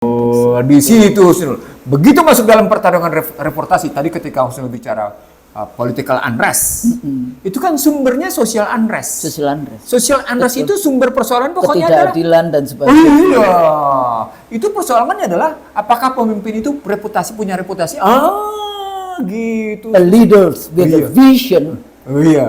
Di situ Husnul. Begitu masuk dalam pertarungan reportasi tadi ketika Husnul bicara political unrest, itu kan sumbernya social unrest. Social unrest itu sumber persoalan pokoknya ketidakadilan dan sebagainya. Iya, itu persoalannya adalah apakah pemimpin itu punya reputasi? Gitu. A leaders with a vision,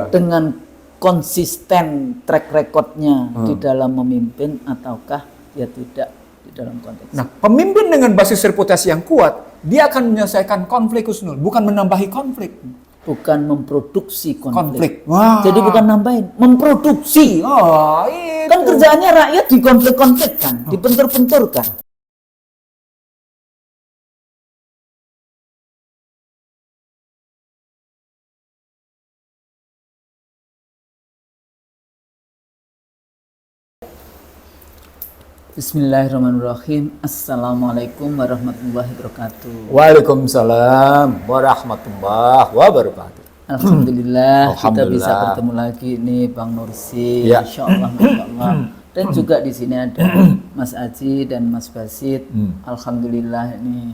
dengan konsisten track recordnya di dalam memimpin ataukah ya tidak di dalam konteks. Nah, pemimpin dengan basis reputasi yang kuat, dia akan menyelesaikan konflik Husnul, bukan menambahi konflik. Bukan memproduksi konflik. Wah. Jadi bukan nambahin, memproduksi. Itu. Kan kerjaannya rakyat dikonflik-konflikkan, dibentur-benturkan. Bismillahirrahmanirrahim. Assalamualaikum warahmatullahi wabarakatuh. Waalaikumsalam warahmatullahi wabarakatuh. Alhamdulillah, kita bisa bertemu lagi nih Bang Nursi, Insya Allah, dan juga di sini ada Mas Aji dan Mas Basit. Alhamdulillah ini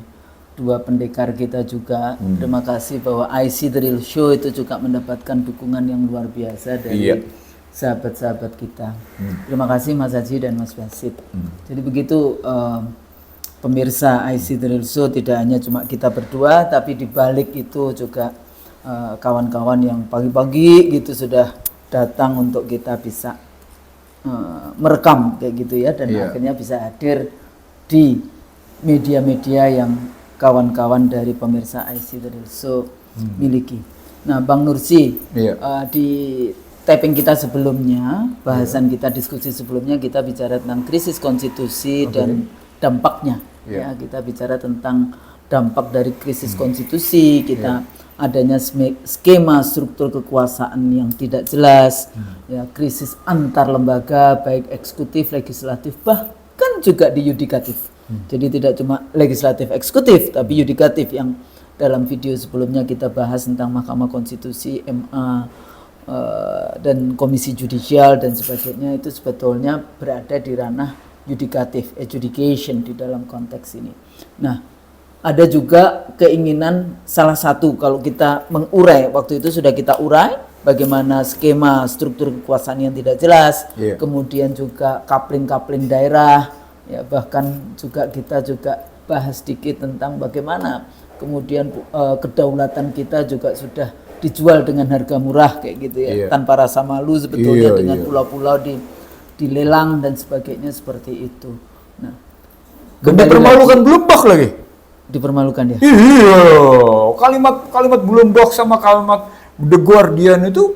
dua pendekar kita juga. Terima kasih bahwa IC The Real Show itu juga mendapatkan dukungan yang luar biasa dari sahabat-sahabat kita. Terima kasih Mas Haji dan Mas Basit. Jadi begitu pemirsa IC The Real Show, tidak hanya cuma kita berdua, tapi di balik itu juga kawan-kawan yang pagi-pagi gitu sudah datang untuk kita bisa merekam kayak gitu ya, dan akhirnya bisa hadir di media-media yang kawan-kawan dari pemirsa IC The Real Show miliki. Nah, Bang Nursi, di taping kita sebelumnya, bahasan kita, diskusi sebelumnya, kita bicara tentang krisis konstitusi dan dampaknya. Ya, kita bicara tentang dampak dari krisis konstitusi, kita adanya skema struktur kekuasaan yang tidak jelas, ya, krisis antar lembaga baik eksekutif, legislatif, bahkan juga di yudikatif. Jadi tidak cuma legislatif eksekutif, tapi yudikatif yang dalam video sebelumnya kita bahas tentang Mahkamah Konstitusi, MA, dan komisi judicial dan sebagainya, itu sebetulnya berada di ranah yudikatif, adjudication di dalam konteks ini. Nah, ada juga keinginan salah satu, kalau kita mengurai, waktu itu sudah kita urai bagaimana skema struktur kekuasaan yang tidak jelas, kemudian juga coupling daerah, ya, bahkan juga kita juga bahas sedikit tentang bagaimana kemudian kedaulatan kita juga sudah dijual dengan harga murah kayak gitu ya, tanpa rasa malu sebetulnya, dengan pulau-pulau dilelang dan sebagainya seperti itu. Nah, dipermalukan Bloomberg lagi. Dipermalukan ya. Iya, kalimat Bloomberg sama kalimat The Guardian itu,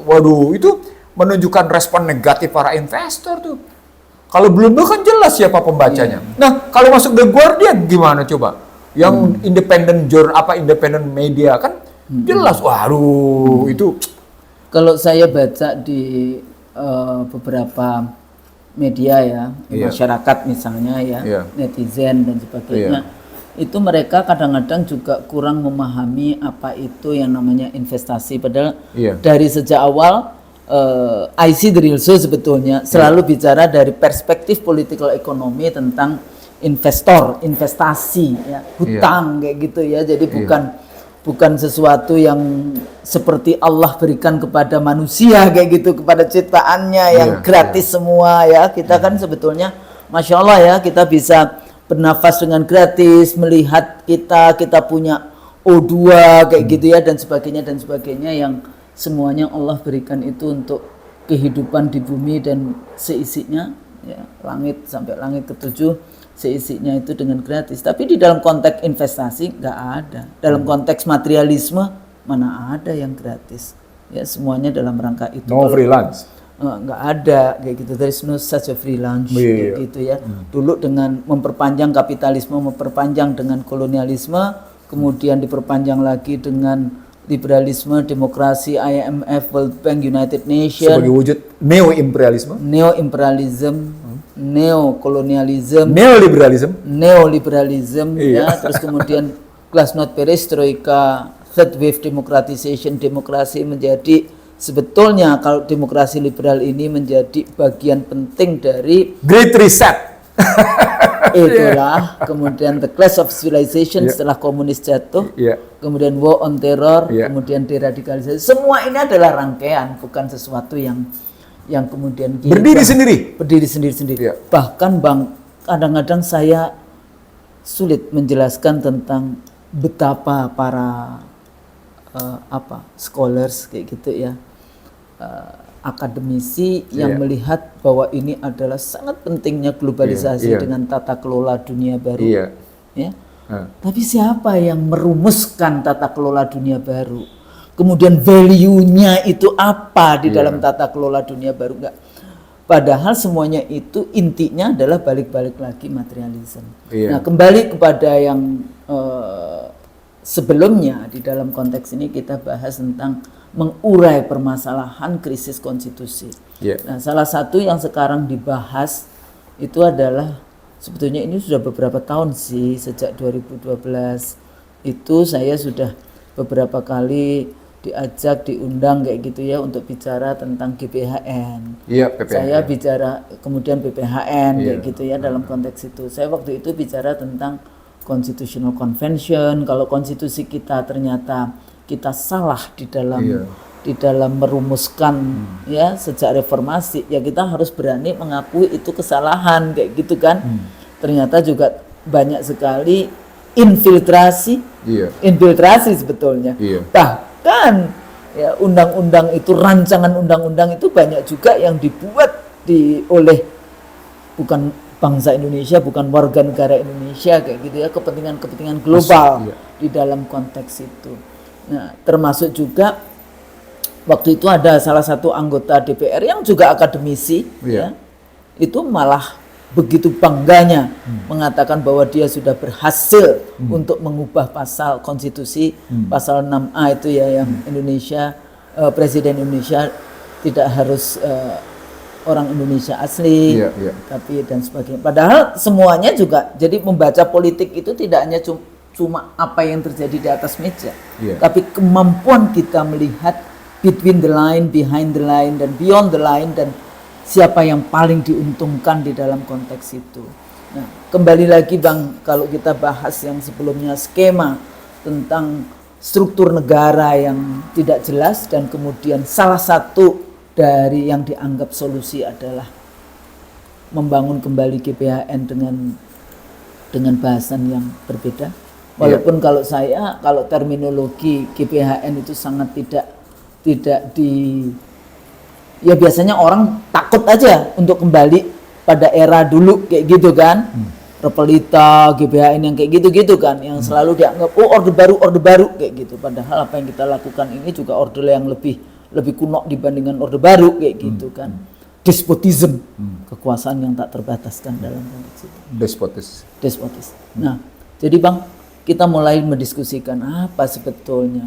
waduh, itu menunjukkan respon negatif para investor tuh. Kalau Bloomberg kan jelas siapa pembacanya. Nah, kalau masuk The Guardian gimana coba? Yang independent media kan jelas, waduh, itu. Kalau saya baca di beberapa media ya, masyarakat misalnya ya, netizen dan sebagainya, itu mereka kadang-kadang juga kurang memahami apa itu yang namanya investasi. Padahal dari sejak awal IC The Real Show sebetulnya selalu bicara dari perspektif political economy tentang investor, investasi, ya, hutang kayak gitu ya. Jadi bukan sesuatu yang seperti Allah berikan kepada manusia kayak gitu, kepada ciptaannya yang gratis semua ya. Kita kan sebetulnya Masya Allah ya, kita bisa bernafas dengan gratis, melihat kita punya O2 kayak gitu ya, dan sebagainya yang semuanya Allah berikan itu untuk kehidupan di bumi dan seisinya, ya, langit sampai langit ketujuh, seisinya itu dengan gratis. Tapi di dalam konteks investasi nggak ada. Dalam konteks materialisme mana ada yang gratis? Ya, semuanya dalam rangka itu. No freelance. Nggak ada kayak gitu. There is no such a free lunch kayak gitu ya. Dulu dengan memperpanjang kapitalisme, memperpanjang dengan kolonialisme, kemudian diperpanjang lagi dengan liberalisme, demokrasi, IMF, World Bank, United Nations sebagai wujud neo-imperialisme, neokolonialisme, neoliberalisme, ya, terus kemudian glasnost perestroika, third wave democratization, demokrasi menjadi sebetulnya kalau demokrasi liberal ini menjadi bagian penting dari Great Reset. Itulah kemudian the clash of civilization setelah komunis jatuh, kemudian war on terror, kemudian deradikalisasi. Semua ini adalah rangkaian, bukan sesuatu yang kemudian berdiri sendiri. Bahkan Bang, kadang-kadang saya sulit menjelaskan tentang betapa para scholars kayak gitu ya, akademisi yang melihat bahwa ini adalah sangat pentingnya globalisasi dengan tata kelola dunia baru. Tapi siapa yang merumuskan tata kelola dunia baru? Kemudian value-nya itu apa di dalam tata kelola dunia baru? Enggak. Padahal semuanya itu intinya adalah balik-balik lagi materialisme. Nah, kembali kepada yang sebelumnya, di dalam konteks ini kita bahas tentang mengurai permasalahan krisis konstitusi. Nah, salah satu yang sekarang dibahas itu adalah, sebetulnya ini sudah beberapa tahun sih, sejak 2012 itu saya sudah beberapa kali diundang kayak gitu ya untuk bicara tentang GBHN. Saya bicara kemudian BPHN kayak gitu ya, dalam konteks itu. Saya waktu itu bicara tentang Constitutional Convention. Kalau konstitusi kita ternyata kita salah di dalam merumuskan ya sejak reformasi, ya kita harus berani mengakui itu kesalahan kayak gitu kan. Ternyata juga banyak sekali infiltrasi sebetulnya. Bahkan ya undang-undang itu, rancangan undang-undang itu banyak juga yang dibuat oleh bukan bangsa Indonesia, bukan warga negara Indonesia kayak gitu ya, kepentingan global di dalam konteks itu. Nah, termasuk juga waktu itu ada salah satu anggota DPR yang juga akademisi ya, itu malah begitu bangganya mengatakan bahwa dia sudah berhasil untuk mengubah pasal konstitusi, pasal 6A itu ya, yang Indonesia, Presiden Indonesia tidak harus orang Indonesia asli, tapi dan sebagainya. Padahal semuanya juga, jadi membaca politik itu tidak hanya cuma apa yang terjadi di atas meja, tapi kemampuan kita melihat between the line, behind the line, dan beyond the line, dan siapa yang paling diuntungkan di dalam konteks itu. Nah, kembali lagi Bang, kalau kita bahas yang sebelumnya, skema tentang struktur negara yang tidak jelas, dan kemudian salah satu dari yang dianggap solusi adalah membangun kembali GBHN dengan bahasan yang berbeda. Walaupun kalau terminologi GBHN itu sangat tidak ya biasanya orang takut aja untuk kembali pada era dulu kayak gitu kan. Repelita, GBHN yang kayak gitu-gitu kan, yang selalu dianggap orde baru kayak gitu. Padahal apa yang kita lakukan ini juga orde yang lebih kuno dibandingkan orde baru kayak gitu kan. Despotisme, kekuasaan yang tak terbataskan dalam konteks itu. Despotis. Nah, jadi Bang, kita mulai mendiskusikan apa sebetulnya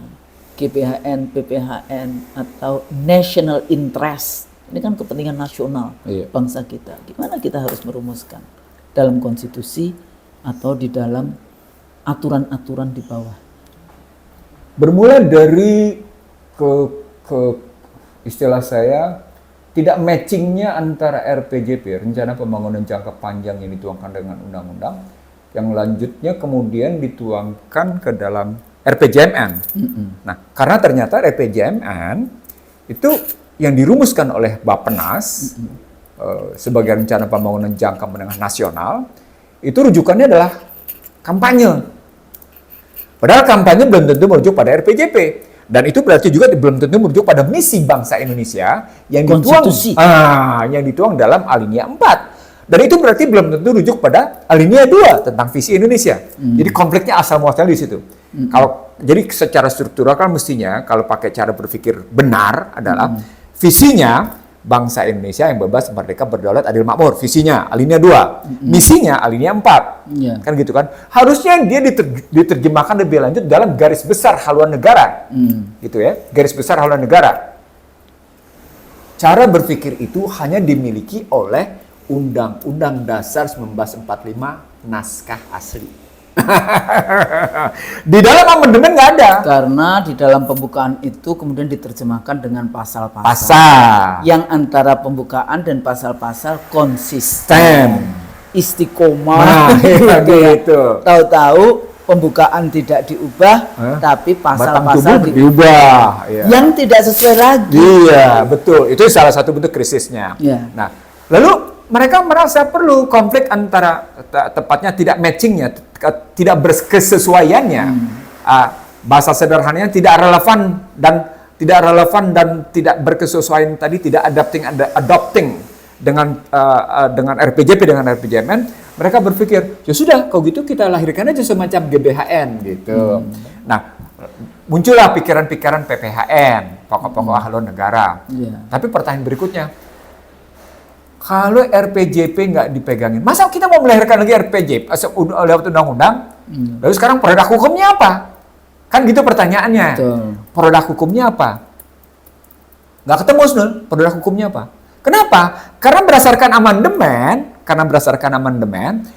GBHN, PPHN, atau national interest. Ini kan kepentingan nasional bangsa kita. Gimana kita harus merumuskan dalam konstitusi atau di dalam aturan-aturan di bawah? Bermula dari istilah saya tidak matchingnya antara RPJP, rencana pembangunan jangka panjang yang dituangkan dengan undang-undang, yang lanjutnya kemudian dituangkan ke dalam RPJMN. Nah, karena ternyata RPJMN itu yang dirumuskan oleh Bappenas sebagai rencana pembangunan jangka menengah nasional, itu rujukannya adalah kampanye. Padahal kampanye belum tentu merujuk pada RPJP. Dan itu berarti juga belum tentu merujuk pada misi bangsa Indonesia yang dituang dalam alinea 4. Dan itu berarti belum tentu rujuk pada alinea 2 tentang visi Indonesia. Jadi konfliknya asal muasalnya di situ. Jadi secara struktural kan mestinya kalau pakai cara berpikir benar adalah visinya bangsa Indonesia yang bebas, merdeka, berdaulat, adil, makmur. Visinya alinea 2, misinya alinea 4. Kan gitu kan. Harusnya dia diterjemahkan lebih lanjut dalam garis besar haluan negara. Gitu ya, garis besar haluan negara. Cara berpikir itu hanya dimiliki oleh Undang-Undang Dasar 1945 naskah asli. Di dalam amandemen nggak ada. Karena di dalam pembukaan itu kemudian diterjemahkan dengan pasal-pasal yang antara pembukaan dan pasal-pasal konsisten. istiqomah. gitu. Tahu-tahu pembukaan tidak diubah, tapi Batang pasal-pasal tubuh diubah. Ya. yang tidak sesuai lagi. Iya, betul. Itu salah satu bentuk krisisnya. Ya. Nah, lalu mereka merasa perlu konflik antara tepatnya tidak matchingnya, tidak berkesesuaiannya. Bahasa sederhananya tidak relevan dan tidak berkesesuaian tadi, tidak adopting dengan RPJP dengan RPJMN. Mereka berpikir, ya sudah, kalau gitu kita lahirkan aja semacam GBHN gitu. Nah, muncullah pikiran-pikiran PPHN, pokok-pokok haluan negara. Tapi pertanyaan berikutnya, kalau RPJP nggak dipegangin, masa kita mau melahirkan lagi RPJP lewat undang-undang? Lalu sekarang produk hukumnya apa? Kan gitu pertanyaannya. Betul. Produk hukumnya apa? Nggak ketemu, Snul. Produk hukumnya apa? Kenapa? Karena berdasarkan amandemen,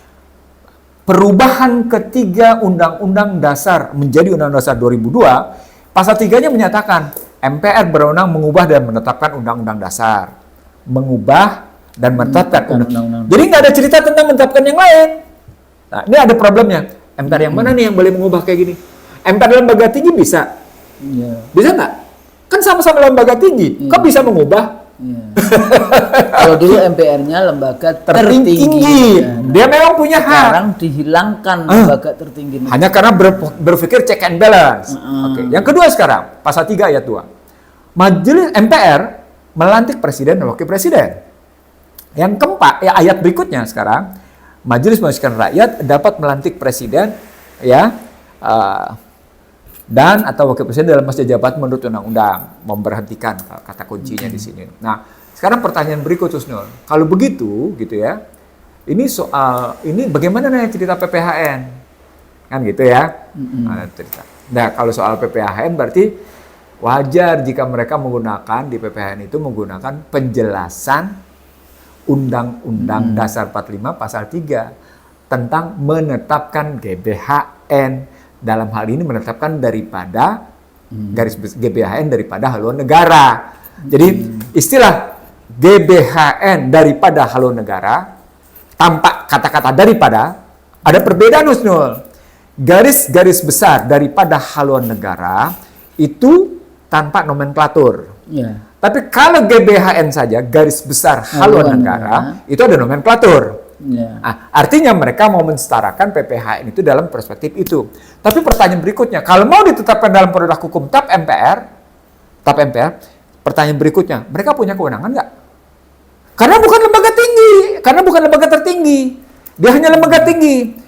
perubahan ketiga Undang-Undang Dasar menjadi Undang-Undang Dasar 2002, pasal 3-nya menyatakan MPR berwenang mengubah dan menetapkan Undang-Undang Dasar. Mengubah dan menetapkan undang-undang. Jadi nggak ada cerita tentang menetapkan yang lain. Nah, ini ada problemnya. MPR yang mana nih yang boleh mengubah kayak gini? MPR lembaga tinggi bisa? Bisa nggak? Kan sama-sama lembaga tinggi. Kok bisa mengubah? Kalau dulu MPR-nya lembaga tertinggi. Dia memang punya hak. Sekarang dihilangkan lembaga tertinggi. Hanya karena berpikir check and balance. Oke. Yang kedua sekarang, pasal 3 ayat 2. Majelis MPR melantik presiden dan wakil presiden. Yang keempat, ayat berikutnya sekarang, Majelis Permusyawaratan Rakyat dapat melantik presiden, dan atau wakil presiden dalam masa jabatan menurut undang-undang, memberhentikan, kata kuncinya di sini. Nah, sekarang pertanyaan berikut, Husnul. Kalau begitu, gitu ya, ini bagaimana nih cerita PPHN, kan gitu ya? Nah, kalau soal PPHN berarti wajar jika mereka menggunakan di PPHN itu menggunakan penjelasan Undang-Undang Dasar 45 pasal 3 tentang menetapkan GBHN. Dalam hal ini menetapkan daripada garis GBHN daripada haluan negara. Jadi istilah GBHN daripada haluan negara tanpa kata-kata daripada ada perbedaan, Husnul. Garis-garis besar daripada haluan negara itu tanpa nomenklatur. Tapi kalau GBHN saja, garis besar haluan negara, itu ada nomenklatur. Nah, artinya mereka mau mensetarakan PPHN itu dalam perspektif itu. Tapi pertanyaan berikutnya, kalau mau ditetapkan dalam produk hukum TAP MPR, pertanyaan berikutnya, mereka punya kewenangan nggak? Karena bukan lembaga tertinggi. Dia hanya lembaga tinggi.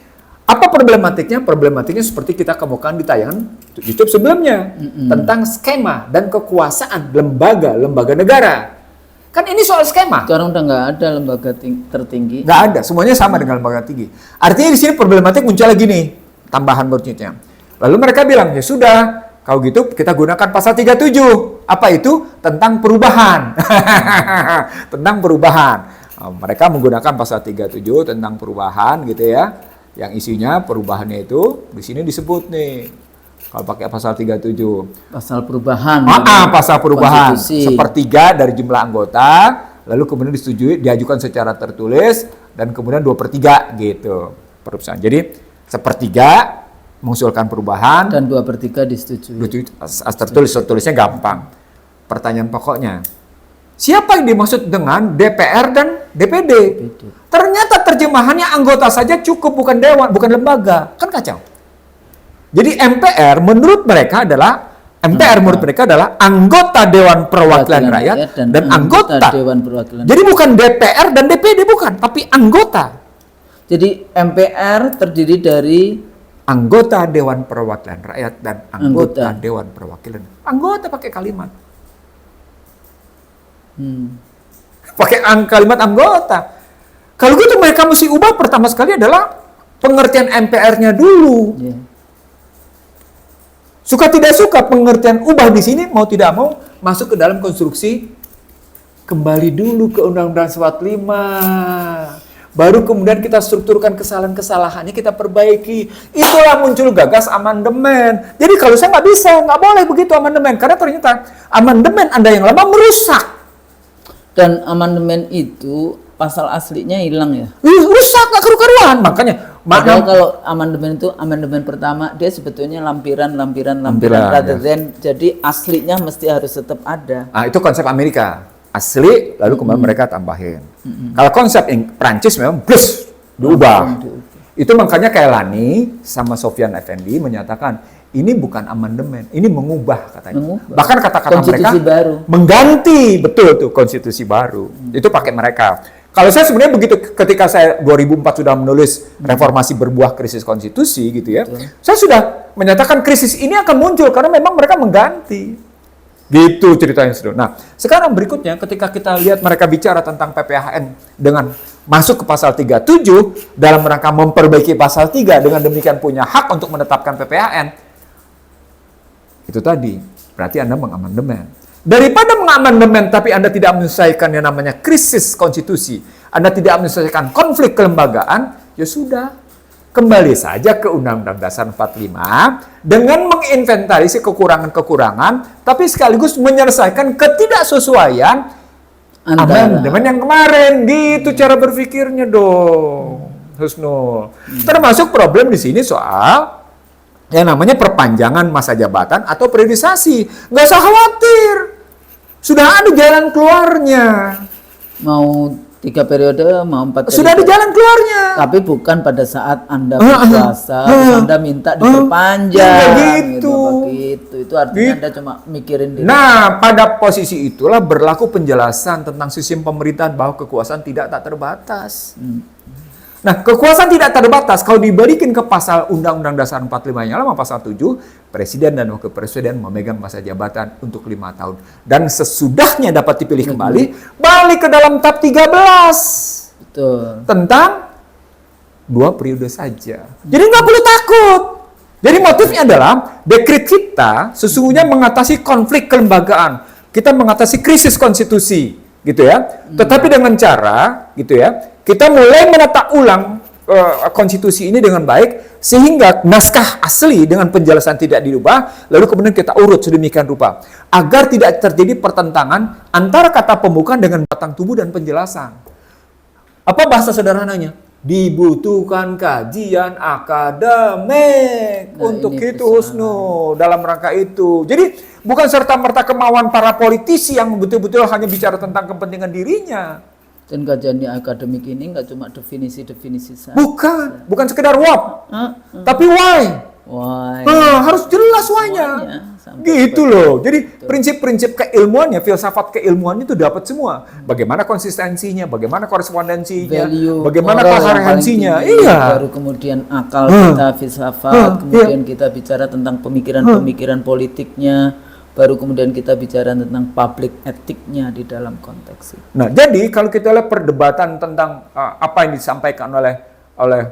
Apa problematiknya? Problematiknya seperti kita kemukakan di tayangan YouTube sebelumnya tentang skema dan kekuasaan lembaga negara. Kan ini soal skema. Sekarang udah nggak ada lembaga tertinggi. Nggak ada, semuanya sama dengan lembaga tinggi. Artinya di sini problematik muncul lagi nih, tambahan berikutnya. Lalu mereka bilang, ya sudah, kalau gitu kita gunakan pasal 37. Apa itu? Tentang perubahan. Tentang perubahan. Mereka menggunakan pasal 37 tentang perubahan gitu ya. Yang isinya perubahannya itu di sini disebut nih. Kalau pakai pasal 37. Pasal perubahan. Pasal perubahan. Konstitusi. Sepertiga dari jumlah anggota, lalu kemudian disetujui, diajukan secara tertulis, dan kemudian 2/3 gitu. Perubahan. Jadi sepertiga mengusulkan perubahan. Dan 2/3 disetujui. Tertulisnya gampang. Pertanyaan pokoknya, siapa yang dimaksud dengan DPR dan DPD? Ternyata terjemahannya anggota saja cukup, bukan dewan, bukan lembaga. Kan kacau. Jadi MPR menurut mereka adalah anggota Dewan Perwakilan Rakyat dan anggota Dewan Perwakilan. Jadi bukan DPR dan DPD, bukan, tapi anggota. Jadi MPR terdiri dari anggota Dewan Perwakilan Rakyat dan anggota Dewan Perwakilan. Anggota pakai kalimat. Pakai kalimat anggota. Kalau gitu mereka mesti ubah pertama sekali adalah pengertian MPR-nya dulu. Suka tidak suka pengertian ubah di sini mau tidak mau masuk ke dalam konstruksi kembali dulu ke Undang-Undang 45. Baru kemudian kita strukturkan kesalahan-kesalahannya, kita perbaiki. Itulah muncul gagas amandemen. Jadi kalau saya nggak boleh begitu amandemen. Karena ternyata amandemen Anda yang lama merusak. Dan amandemen itu pasal aslinya hilang ya. Rusak, nggak karu-karuan. Makanya Padahal kalau amandemen itu amandemen pertama dia sebetulnya lampiran rather than jadi aslinya mesti harus tetap ada. Nah, itu konsep Amerika. Asli lalu kemudian mereka tambahin. Kalau konsep Prancis memang plus diubah. Itu makanya kayak Lani sama Sofyan Effendi menyatakan ini bukan amandemen, ini mengubah katanya. Bahkan kata-kata mereka baru. Mengganti, betul tuh konstitusi baru. Itu pakai mereka. Kalau saya sebenarnya begitu ketika saya 2004 sudah menulis reformasi berbuah krisis konstitusi gitu ya. Saya sudah menyatakan krisis ini akan muncul karena memang mereka mengganti. Gitu ceritanya sudah. Nah, sekarang berikutnya ketika kita lihat mereka bicara tentang PPHN dengan masuk ke pasal 37 dalam rangka memperbaiki pasal 3 dengan demikian punya hak untuk menetapkan PPHN. Itu tadi, berarti Anda mengamandemen. Daripada mengamandemen tapi Anda tidak menyelesaikan yang namanya krisis konstitusi, Anda tidak menyelesaikan konflik kelembagaan, ya sudah. Kembali saja ke Undang-Undang Dasar 45 dengan menginventarisasi kekurangan-kekurangan, tapi sekaligus menyelesaikan ketidaksesuaian amandemen yang kemarin. Gitu cara berpikirnya dong, Husnul. Termasuk problem di sini soal yang namanya perpanjangan masa jabatan atau periodisasi. Nggak usah khawatir. Sudah ada jalan keluarnya. Mau 3 periode, mau 4 periode. Sudah ada jalan keluarnya. Tapi bukan pada saat Anda berkuasa, terus Anda minta diperpanjang. Begitu. Begitu. Itu artinya Anda cuma mikirin diri. Nah, pada posisi itulah berlaku penjelasan tentang sistem pemerintahan bahwa kekuasaan tak terbatas. Nah, kekuasaan tidak terbatas kalau dibalikin ke pasal Undang-Undang Dasar 45 yang lama pasal 7, Presiden dan Wakil Presiden memegang masa jabatan untuk 5 tahun. Dan sesudahnya dapat dipilih kembali, balik ke dalam TAP 13. Betul. Tentang 2 periode saja. Jadi nggak perlu takut. Jadi motifnya adalah dekret kita sesungguhnya mengatasi konflik kelembagaan. Kita mengatasi krisis konstitusi, gitu ya. Tetapi dengan cara, gitu ya, kita mulai menata ulang konstitusi ini dengan baik, sehingga naskah asli dengan penjelasan tidak dirubah, lalu kemudian kita urut sedemikian rupa, agar tidak terjadi pertentangan antara kata pembukaan dengan batang tubuh dan penjelasan. Apa bahasa sederhananya? Dibutuhkan kajian akademik untuk itu, Husnul, dalam rangka itu. Jadi bukan serta-merta kemauan para politisi yang betul-betul hanya bicara tentang kepentingan dirinya. Dan kajiannya akademik ini nggak cuma definisi-definisi saja. Bukan sekedar what, tapi why. Harus jelas why-nya. Gitu loh. Jadi prinsip-prinsip keilmuannya, filsafat keilmuannya itu dapat semua. Bagaimana konsistensinya, bagaimana korespondensinya, bagaimana koherensinya. Iya. Baru kemudian akal kita, filsafat, kemudian kita bicara tentang pemikiran-pemikiran politiknya. Baru kemudian kita bicara tentang public etiknya di dalam konteks itu. Nah, jadi kalau kita lihat perdebatan tentang apa yang disampaikan oleh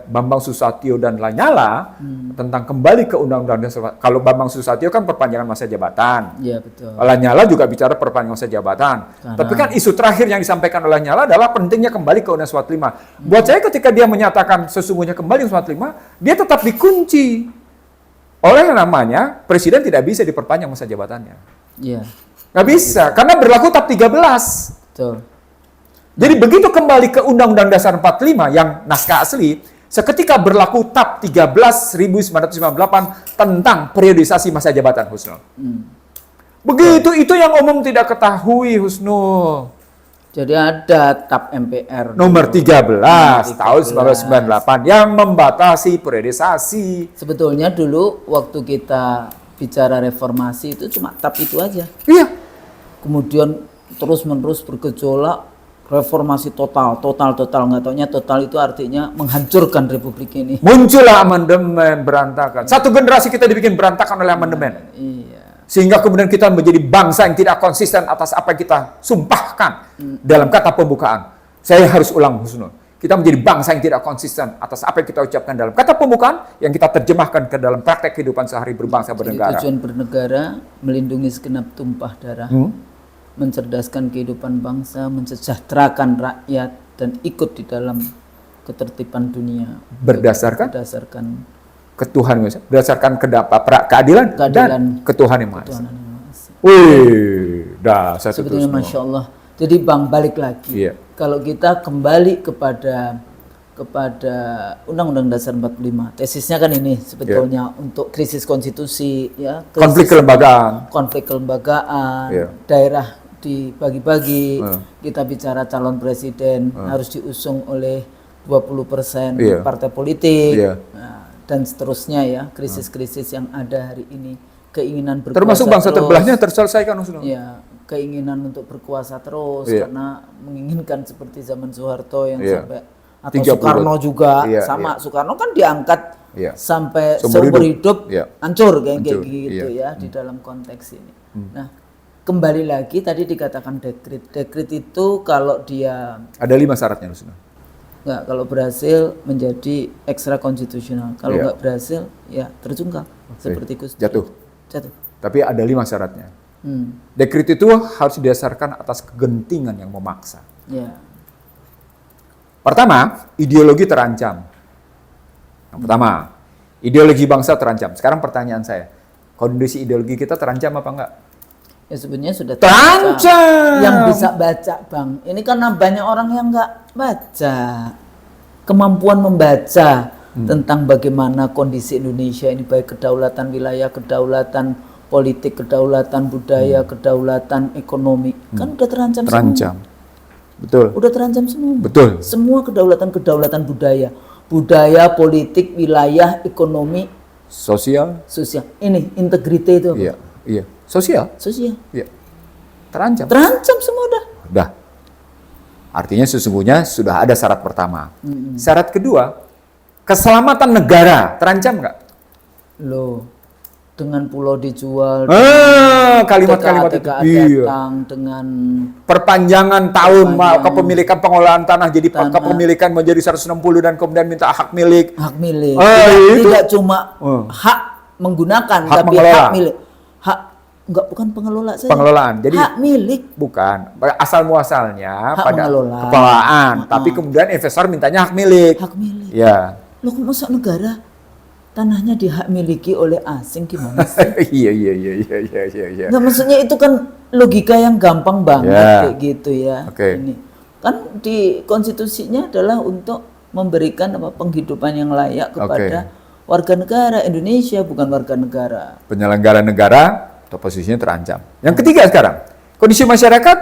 Bambang Susatyo dan Lanyala tentang kembali ke Undang-Undang Dasar. Kalau Bambang Susatyo kan perpanjangan masa jabatan. Iya, betul. Lanyala juga bicara perpanjangan masa jabatan. Tapi kan isu terakhir yang disampaikan oleh Lanyala adalah pentingnya kembali ke Undang-Undang 45. Buat saya ketika dia menyatakan sesungguhnya kembali ke Undang-Undang 45, dia tetap dikunci oleh yang namanya Presiden tidak bisa diperpanjang masa jabatannya. Iya. Nggak bisa, karena berlaku TAP 13. Betul. Jadi begitu kembali ke Undang-Undang Dasar 45 yang naskah asli, seketika berlaku TAP 13.1998 tentang periodisasi masa jabatan, Husnul. Begitu, itu yang umum tidak ketahui, Husnul. Jadi ada TAP MPR nomor 13 tahun 1998 yang membatasi periodisasi. Sebetulnya dulu waktu kita bicara reformasi itu cuma TAP itu aja. Iya. Kemudian terus-menerus bergejolak reformasi total, nggak taunya total itu artinya menghancurkan republik ini. Muncullah amandemen berantakan. Satu generasi kita dibikin berantakan oleh amandemen. Iya. Sehingga kemudian kita menjadi bangsa yang tidak konsisten atas apa yang kita sumpahkan dalam kata pembukaan. Saya harus ulang, Husnul. Kita menjadi bangsa yang tidak konsisten atas apa yang kita ucapkan dalam kata pembukaan yang kita terjemahkan ke dalam praktek kehidupan sehari berbangsa bernegara. Tujuan bernegara melindungi segenap tumpah darah, mencerdaskan kehidupan bangsa, mensejahterakan rakyat dan ikut di dalam ketertiban dunia Berdasarkan ketuhanan, berdasarkan keadilan dan ketuhanan yang Maha Esa. Wih, dasar sebetulnya Masya Allah Jadi Bang balik lagi. Iya. Kalau kita kembali kepada Undang-Undang Dasar 45, tesisnya kan ini sebetulnya untuk krisis konstitusi, ya, Konflik kelembagaan, iya. Daerah dibagi-bagi, kita bicara calon presiden harus diusung oleh 20% iya. partai politik, iya. nah, dan seterusnya ya, krisis-krisis yang ada hari ini, keinginan berkuasa termasuk bangsa terus, terbelahnya terselesaikan Ustaz. ya, keinginan untuk berkuasa terus, iya. karena menginginkan seperti zaman Soeharto yang iya. sampai, atau Soekarno juga iya, sama, iya. Soekarno kan diangkat iya. sampai Seumur seumur hidup iya. hancur kayak Hancur, gitu iya. ya di dalam konteks ini. Nah, kembali lagi tadi dikatakan dekret itu kalau dia Ada 5 syaratnya Ustaz. nggak, kalau berhasil menjadi ekstra konstitusional, kalau Iya. nggak berhasil ya terjungkal seperti Gus Dur. Jatuh. Jatuh. Tapi ada 5 syaratnya. Dekret itu harus didasarkan atas kegentingan yang memaksa. Ya. Pertama, ideologi terancam. Yang pertama, ideologi bangsa terancam. Sekarang pertanyaan saya, kondisi ideologi kita terancam apa enggak? Ya sebenarnya sudah terancam. Yang bisa baca Bang, ini karena banyak orang yang nggak baca. Kemampuan membaca tentang bagaimana kondisi Indonesia ini, baik kedaulatan wilayah, kedaulatan politik, kedaulatan budaya, kedaulatan ekonomi, kan udah terancam Terancam. semua. Betul. Udah terancam semua. Betul. Semua kedaulatan budaya, politik, wilayah, ekonomi, Sosial. sosial. Ini integriti itu. Iya, iya. Sosial. Sosial. Iya. Terancam. Terancam semua udah. Udah. Artinya sesungguhnya sudah ada syarat pertama. Syarat kedua, keselamatan negara terancam nggak? Loh, dengan pulau dijual, Kalimat-kalimat itu. TKA Iya. datang dengan Perpanjangan tahun Perpanjangan. kepemilikan pengelolaan tanah jadi Tanah. kepemilikan menjadi 160 dan kemudian minta hak milik. hak milik. itu. Tidak cuma hak menggunakan, Hak tapi mengelola. hak milik. Hak enggak, bukan pengelola saja. Pengelolaan. Jadi hak milik. bukan asal muasalnya Hak pada mengelola. kelolaan, tapi kemudian investor mintanya hak milik. Hak milik. Ya. Loh, kok masa negara tanahnya dihak miliki oleh asing, gimana sih? Iya. Nggak, maksudnya itu kan logika yang gampang banget kayak gitu ya. Oke. Ini kan di konstitusinya adalah untuk memberikan penghidupan yang layak kepada warga negara Indonesia, bukan warga negara. Penyelenggara negara atau posisinya terancam. Yang ketiga sekarang, kondisi masyarakat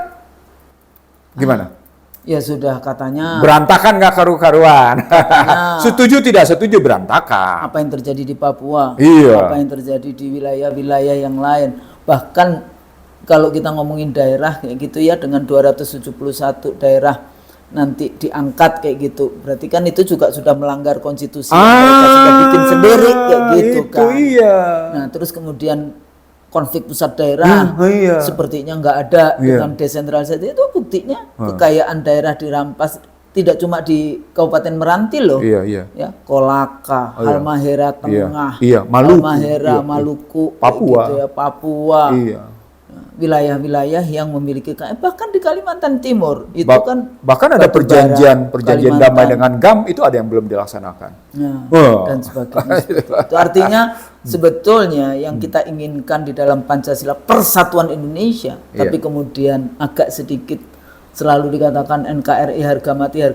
gimana? Ya sudah, katanya Berantakan nggak karu-karuan. Setuju tidak setuju berantakan. apa yang terjadi di Papua, Iya. apa yang terjadi di wilayah-wilayah yang lain. Bahkan kalau kita ngomongin daerah kayak gitu ya, dengan 271 daerah nanti diangkat kayak gitu, berarti kan itu juga sudah melanggar konstitusi yang mereka sudah bikin sendiri kayak gitu itu kan. iya. Nah, terus kemudian konflik pusat daerah iya. sepertinya nggak ada Iya. dengan desentralisasi, itu buktinya kekayaan daerah dirampas, tidak cuma di Kabupaten Meranti loh. Iya. Ya, Kolaka, Halmahera Tengah, Iya, Maluku, Halmahera, iya. Maluku, Papua. gitu ya, Papua. Iya. Nah, wilayah-wilayah yang memiliki bahkan di Kalimantan Timur itu kan bahkan ada batubara, perjanjian Kalimantan. damai dengan GAM itu ada yang belum dilaksanakan. Nah, Wah. dan sebagainya. Itu artinya sebetulnya yang kita inginkan di dalam Pancasila persatuan Indonesia, tapi kemudian agak sedikit selalu dikatakan NKRI harga mati,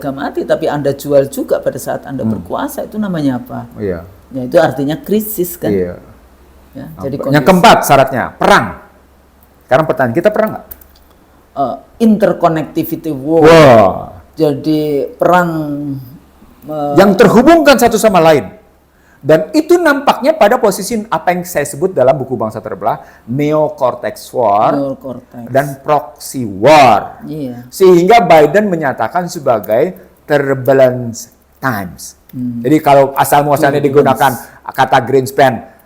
tapi Anda jual juga pada saat Anda berkuasa, itu namanya apa? Iya. Ya itu artinya krisis kan. Iya. Ya, jadi Yang keempat syaratnya perang. Sekarang pertanyaan, kita perang nggak? Interconnectivity war. Wah. Jadi perang Yang terhubungkan satu sama lain. Dan itu nampaknya pada posisi apa yang saya sebut dalam buku Bangsa Terbelah, Neo-Cortex War neocortex. dan Proxy War. Iya. Sehingga Biden menyatakan sebagai turbulence times. Jadi kalau asal muasalnya digunakan kata Greenspan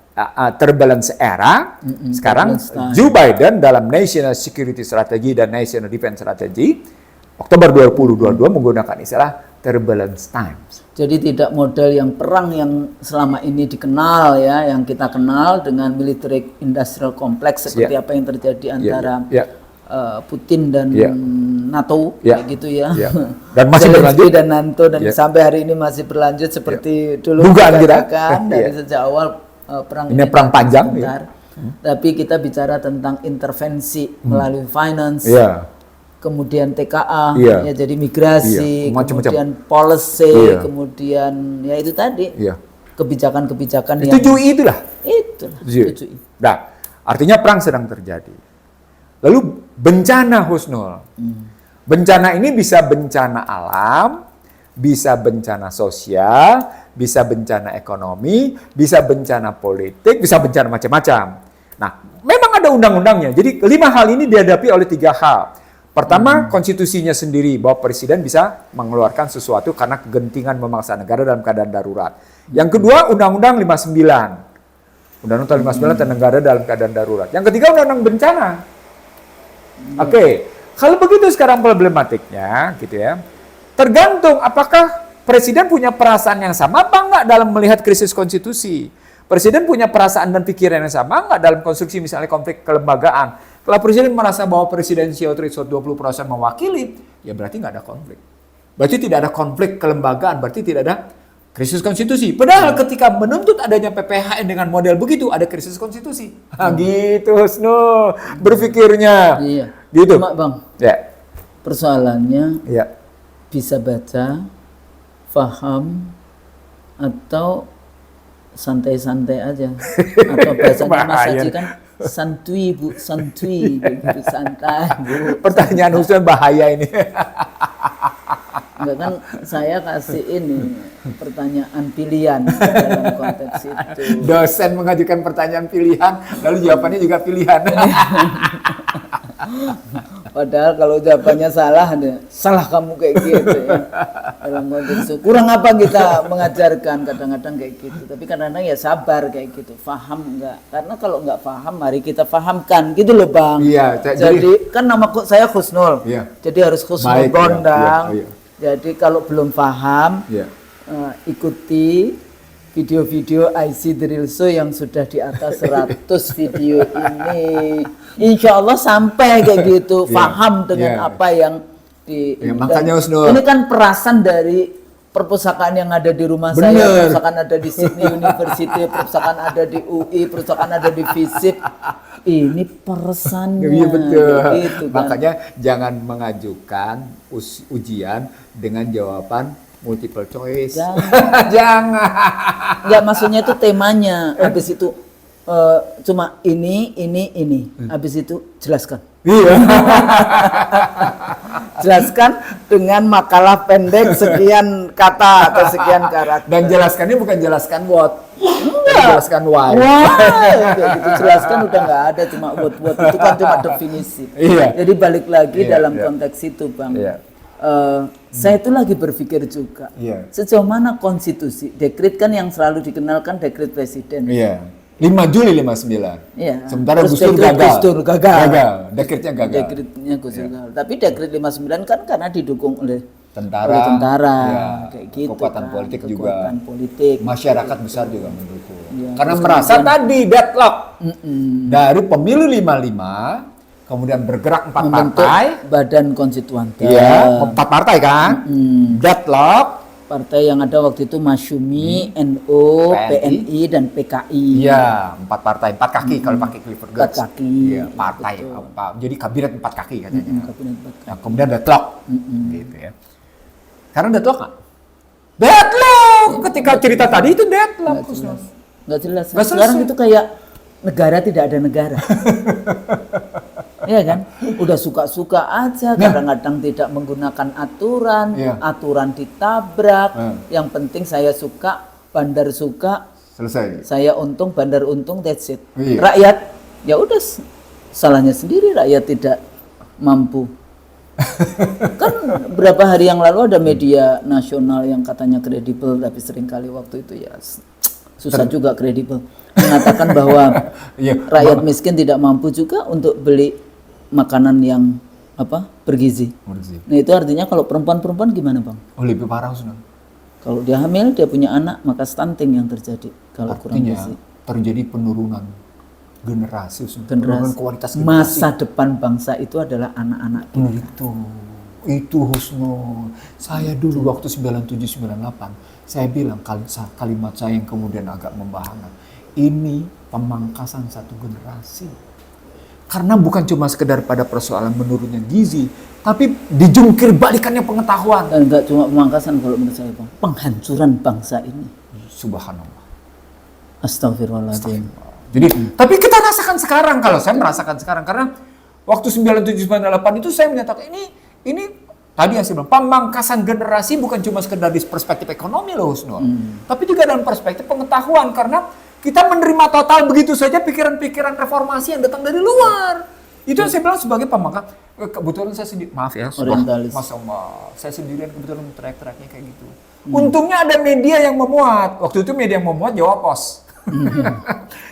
turbulence era, sekarang turbulence time. Joe Biden dalam National Security Strategy dan National Defense Strategy Oktober 2022 menggunakan istilah turbulence times. Jadi tidak model yang perang yang selama ini dikenal ya, yang kita kenal dengan military industrial complex seperti apa yang terjadi antara Putin dan NATO kayak gitu ya. Dan masih berlanjut dan NATO dan sampai hari ini masih berlanjut seperti dulu dugaan kita dari sejak awal perang ini perang panjang sebentar. Tapi kita bicara tentang intervensi melalui finance, kemudian TKA, Iya. ya jadi migrasi, Iya, macam-macam. kemudian policy, Iya. kemudian ya itu tadi Iya. kebijakan-kebijakan yang Itu UI itulah. itulah. Tujuh. Nah, artinya perang sedang terjadi. Lalu bencana, Husnul. Bencana ini bisa bencana alam, bisa bencana sosial, bisa bencana ekonomi, bisa bencana politik, bisa bencana macam-macam. Nah, memang ada undang-undangnya. Jadi 5 hal ini dihadapi oleh 3 hal. Pertama, konstitusinya sendiri bahwa presiden bisa mengeluarkan sesuatu karena kegentingan memaksa negara dalam keadaan darurat. Yang kedua, Undang-Undang 59. Undang-Undang 59 tentang negara dalam keadaan darurat. Yang ketiga, Undang-Undang bencana. Oke, kalau begitu sekarang problematiknya, gitu ya. Tergantung apakah presiden punya perasaan yang sama apa enggak dalam melihat krisis konstitusi. Presiden punya perasaan dan pikiran yang sama enggak dalam konstruksi misalnya konflik kelembagaan. Kalau presiden merasa bahwa presidensial threshold 20% mewakili, ya berarti nggak ada konflik. Berarti tidak ada konflik kelembagaan, berarti tidak ada krisis konstitusi. Padahal ketika menuntut adanya PPHN dengan model begitu, ada krisis konstitusi. Gitu, Husnul berpikirnya. Iya. Gitu. Cuma Bang, Ya. persoalannya Ya. bisa baca, faham, atau santai-santai aja. Atau bahasanya Mas Bahaya. Haji kan santuy Bu, santuy gitu, santai Bu. Pertanyaan Husnul bahaya ini. Enggak kan saya kasih ini pertanyaan pilihan dalam konteks itu. Dosen mengajukan pertanyaan pilihan, lalu jawabannya juga pilihan. Padahal kalau jawabannya salah, salah kamu kayak gitu ya. Dalam konteks itu. Kurang apa kita mengajarkan kadang-kadang kayak gitu. Tapi kadang-kadang ya sabar kayak gitu. Faham enggak? Karena kalau enggak paham, mari kita fahamkan gitu loh Bang. Iya, jadi kan nama saya Husnul. Iya. Jadi harus Husnul Baik, Gondang. iya, iya. Jadi kalau belum paham, Iya. ikuti video-video IC Drill Show yang sudah di atas 100 video ini. Insya Allah sampai kayak gitu, Iya, paham dengan iya. apa yang di. Ya, makanya Husnul. Ini kan perasan dari perpustakaan yang ada di rumah Bener. saya, perpustakaan ada di Sydney University, perpustakaan ada di UI, perpustakaan ada di FISIP. Ini peresannya. Iya betul. Gitu kan. Makanya jangan mengajukan ujian dengan jawaban multiple choice. Jangan. Enggak, maksudnya itu temanya. Habis itu cuma ini. Habis itu jelaskan. Iya. Jelaskan dengan makalah pendek sekian kata atau sekian karakter. Dan jelaskannya bukan jelaskan what, jelaskan why. Wah, kayak gitu. Jelaskan udah nggak ada, cuma buat itu kan cuma definisi. Iya. Jadi balik lagi Iya, dalam iya. konteks itu Bang. Iya. Saya itu lagi berpikir juga, Iya. sejauh mana konstitusi, dekret kan yang selalu dikenalkan dekret presiden. Iya. 5 Juli 59. Iya. Sementara Terus Gus Dur dekret gagal. Gus Dur gagal. Dekretnya gagal. Dekretnya Gus Dur gagal. Tapi dekret 59 kan karena didukung oleh Tentara, ya, ya, kayak gitu kekuatan kan. politik juga. Kekuatan politik. Masyarakat besar juga mendukung. Iya, Karena terus merasa kemudian- tadi deadlock. Dari pemilu 55, kemudian bergerak 4 Membentuk partai. badan konstituante. Iya, 4 partai kan? Deadlock. Partai yang ada waktu itu Masyumi, NU, PNI, PNI, dan PKI. Iya, 4 partai, 4 kaki kalau pakai Clifford Gertz. 4 kaki. Iya, partai. Betul. Apa, jadi kabinet 4 kaki katanya. Kabinet 4 kaki. Nah, kemudian deadlock. Gitu ya. Karena deadlock nggak? Deadlock! Ketika cerita tadi itu deadlock. Nggak jelas. Nggak Sekarang selesai. itu kayak negara tidak ada negara. Iya kan? Udah suka-suka aja, kadang-kadang tidak menggunakan aturan, Iya. aturan ditabrak. Yang penting saya suka, bandar suka, Selesai. saya untung, bandar untung, that's it. Iya. Rakyat, ya udah salahnya sendiri, rakyat tidak mampu. Kan berapa hari yang lalu ada media nasional yang katanya kredibel, tapi seringkali waktu itu ya susah juga kredibel, mengatakan bahwa Iya, rakyat miskin tidak mampu juga untuk beli makanan yang bergizi. Nah itu artinya kalau perempuan-perempuan gimana Bang? Oh, lebih parah Sunan. Kalau dia hamil, dia punya anak, maka stunting yang terjadi kalau kurang Artinya gizi. terjadi penurunan generasi, Sunan. Generasi. Penurunan kualitas generasi. Masa depan bangsa itu adalah anak-anak kita. Itu Husnul. Saya dulu waktu 97-98, saya bilang kalimat saya yang kemudian agak membahana. Ini pemangkasan satu generasi. Karena bukan cuma sekedar pada persoalan menurunnya gizi, tapi dijungkir balikannya pengetahuan. Dan nggak cuma pemangkasan kalau menurut saya, Bang. Penghancuran bangsa ini. Subhanallah. Astagfirullahaladzim. Jadi, tapi kita rasakan sekarang, kalau saya merasakan sekarang, karena waktu 9798 itu saya menyatakan ini tadi yang saya bilang, pemangkasan generasi bukan cuma sekedar di perspektif ekonomi loh Husnul, tapi juga dalam perspektif pengetahuan, karena kita menerima total begitu saja pikiran-pikiran reformasi yang datang dari luar. Itu yang saya bilang sebagai pemangkas. Kebetulan saya sendiri, maaf ya, Orientalis. saya sendirian kebetulan teriak-teriaknya kayak gitu. Untungnya ada media yang memuat. Waktu itu media yang memuat Jawa Pos.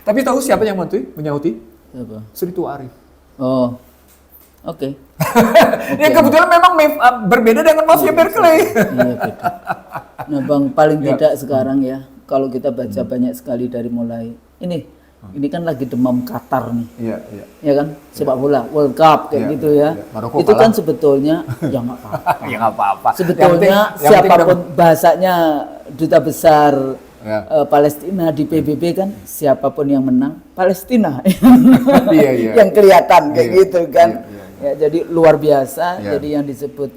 Tapi tahu siapa yang menyauti? Siapa? Sri Tuarif. Oh, oke. Ya kebetulan memang berbeda dengan Mafia Berkeley. Iya, beda. Nah, Bang, paling tidak sekarang ya, kalau kita baca banyak sekali dari mulai ini kan lagi demam Qatar nih. Iya, iya. Ya kan, sepak bola World Cup kayak gitu ya. Maroko Itu kalah. kan sebetulnya ya nggak apa-apa. Ya nggak apa-apa. Sebetulnya yang penting siapapun bahasanya duta besar Ya. Palestina di PBB kan, siapapun yang menang Palestina Iya, iya. yang kelihatan kayak Iya, gitu kan. iya, Ya, jadi luar biasa. Iya. Jadi yang disebut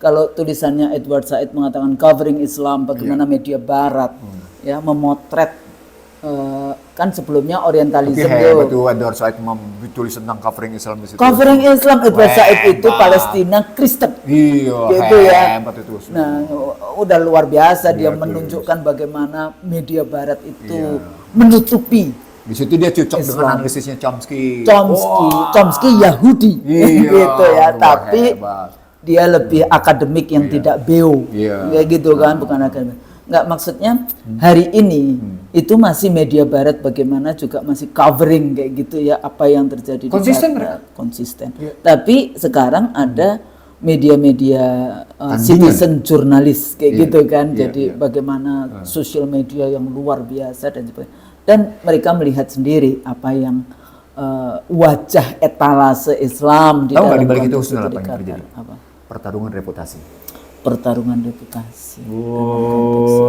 kalau tulisannya Edward Said mengatakan covering Islam, bagaimana media Barat ya memotret kan sebelumnya orientalisme hebat tuh Edward Said tulis tentang covering Islam di situ. covering Islam. Edward Said itu Hebat. Palestina Kristen. Iya, Gitu ya. hebat itu. Nah, udah luar biasa dia Iya, menunjukkan bagaimana media Barat itu Iya. menutupi Di situ dia cocok Islam. dengan analisisnya Chomsky. Chomsky Yahudi Iya, gitu ya, wah, tapi hebat. dia lebih akademik yang tidak beo, Iya. kayak gitu kan, bukan akademik. Nggak, maksudnya hari ini itu masih media Barat bagaimana juga masih covering kayak gitu ya apa yang terjadi Konsisten di Barat. mereka. Konsisten. Iya. Tapi sekarang ada media-media Tandingan. citizen jurnalis kayak Iya, gitu kan. iya, Jadi iya. bagaimana sosial media yang luar biasa dan sebagainya. Dan mereka melihat sendiri apa yang wajah etalase Islam di Tahu nggak dalam di balik itu konteks Husnul apa di yang Qatar? terjadi? Apa? Pertarungan reputasi. Pertarungan reputasi.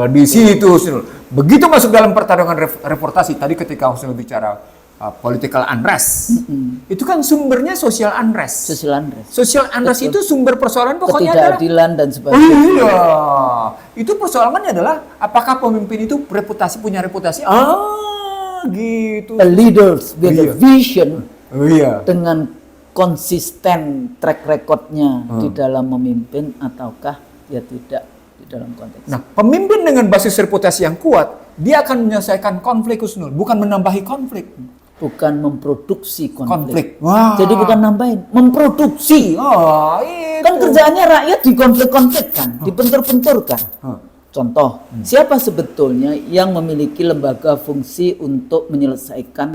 Di situ Husnul. Begitu masuk dalam pertarungan reputasi, tadi ketika Husnul bicara political unrest, itu kan sumbernya social unrest. Social unrest. Social unrest itu sumber persoalan pokoknya adalah Ketidakadilan dan sebagainya. iya. Itu persoalannya adalah apakah pemimpin itu punya reputasi? Gitu. A leaders with a Iya. vision Iya. dengan konsisten track recordnya di dalam memimpin ataukah ya tidak di dalam konteks. Nah, pemimpin dengan basis reputasi yang kuat, dia akan menyelesaikan konflik Husnul, bukan menambahi konflik. Bukan memproduksi konflik. Wah. Jadi bukan nambahin, memproduksi. Oh, itu. Kan kerjaannya rakyat dikonflik-konflikkan, dibentur-benturkan. Contoh, siapa sebetulnya yang memiliki lembaga fungsi untuk menyelesaikan